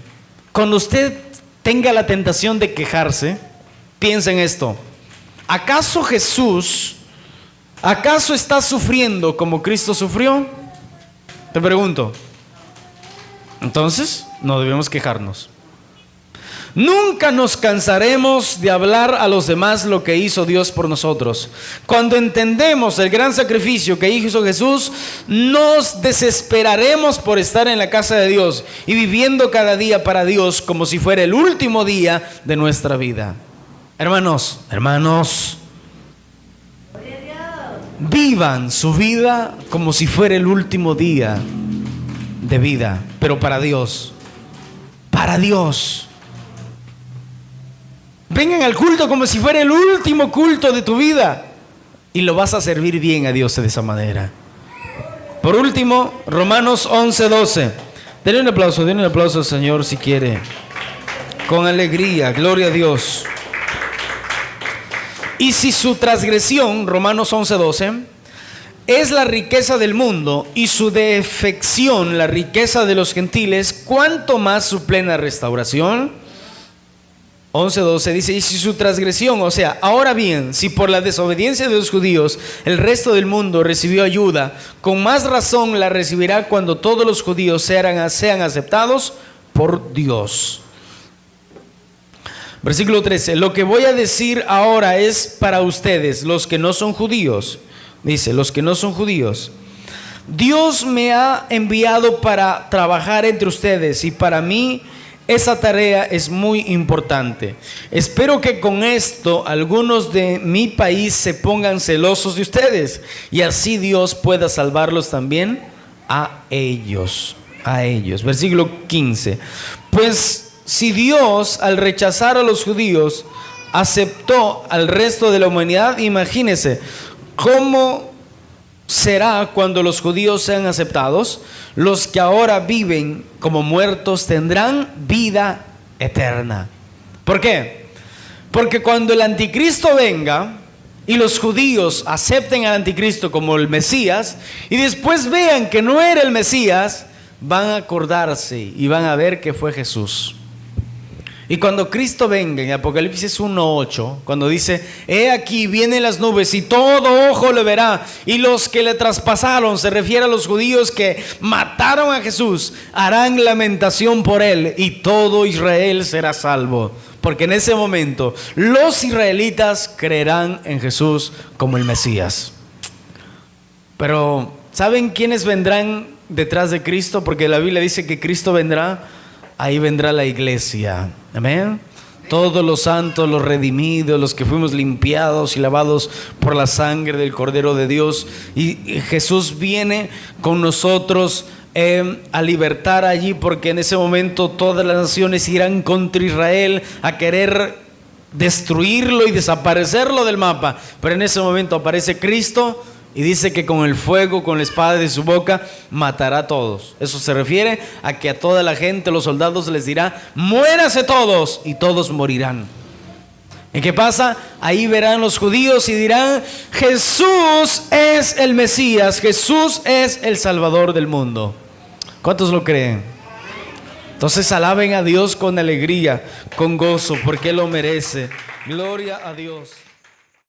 cuando usted tenga la tentación de quejarse, piensa en esto. ¿Acaso está sufriendo como Cristo sufrió? Te pregunto. Entonces, no debemos quejarnos. Nunca nos cansaremos de hablar a los demás lo que hizo Dios por nosotros. Cuando entendemos el gran sacrificio que hizo Jesús, nos desesperaremos por estar en la casa de Dios y viviendo cada día para Dios como si fuera el último día de nuestra vida. Hermanos, vivan su vida como si fuera el último día de vida, pero para Dios. Para Dios. Vengan al culto como si fuera el último culto de tu vida y lo vas a servir bien a Dios de esa manera. Por último, Romanos 11:12. Denle un aplauso al Señor si quiere. Con alegría, gloria a Dios. Y si su transgresión, Romanos 11:12, es la riqueza del mundo y su defección la riqueza de los gentiles, ¿cuánto más su plena restauración? 11:12 dice, y si su transgresión, o sea, ahora bien, si por la desobediencia de los judíos el resto del mundo recibió ayuda, con más razón la recibirá cuando todos los judíos sean aceptados por Dios. Versículo 13. Lo que voy a decir ahora es para ustedes, los que no son judíos. Dice, los que no son judíos. Dios me ha enviado para trabajar entre ustedes y para mí esa tarea es muy importante. Espero que con esto algunos de mi país se pongan celosos de ustedes y así Dios pueda salvarlos también a ellos. Versículo 15. Pues si Dios al rechazar a los judíos aceptó al resto de la humanidad, imagínense cómo será cuando los judíos sean aceptados. Los que ahora viven como muertos tendrán vida eterna. ¿Por qué? Porque cuando el anticristo venga y los judíos acepten al anticristo como el Mesías y después vean que no era el Mesías, van a acordarse y van a ver que fue Jesús. Y cuando Cristo venga, en Apocalipsis 1:8, cuando dice, he aquí vienen las nubes y todo ojo le verá, y los que le traspasaron, se refiere a los judíos que mataron a Jesús, harán lamentación por él y todo Israel será salvo. Porque en ese momento los israelitas creerán en Jesús como el Mesías. Pero ¿saben quiénes vendrán detrás de Cristo? Porque la Biblia dice que Cristo vendrá. Ahí vendrá la iglesia, amén. Todos los santos, los redimidos, los que fuimos limpiados y lavados por la sangre del Cordero de Dios. Y Jesús viene con nosotros a libertar allí, porque en ese momento todas las naciones irán contra Israel a querer destruirlo y desaparecerlo del mapa. Pero en ese momento aparece Cristo y dice que con el fuego, con la espada de su boca, matará a todos. Eso se refiere a que a toda la gente, los soldados les dirá, muérase todos, y todos morirán. ¿Y qué pasa? Ahí verán los judíos y dirán, Jesús es el Mesías, Jesús es el Salvador del mundo. ¿Cuántos lo creen? Entonces alaben a Dios con alegría, con gozo, porque Él lo merece. Gloria a Dios.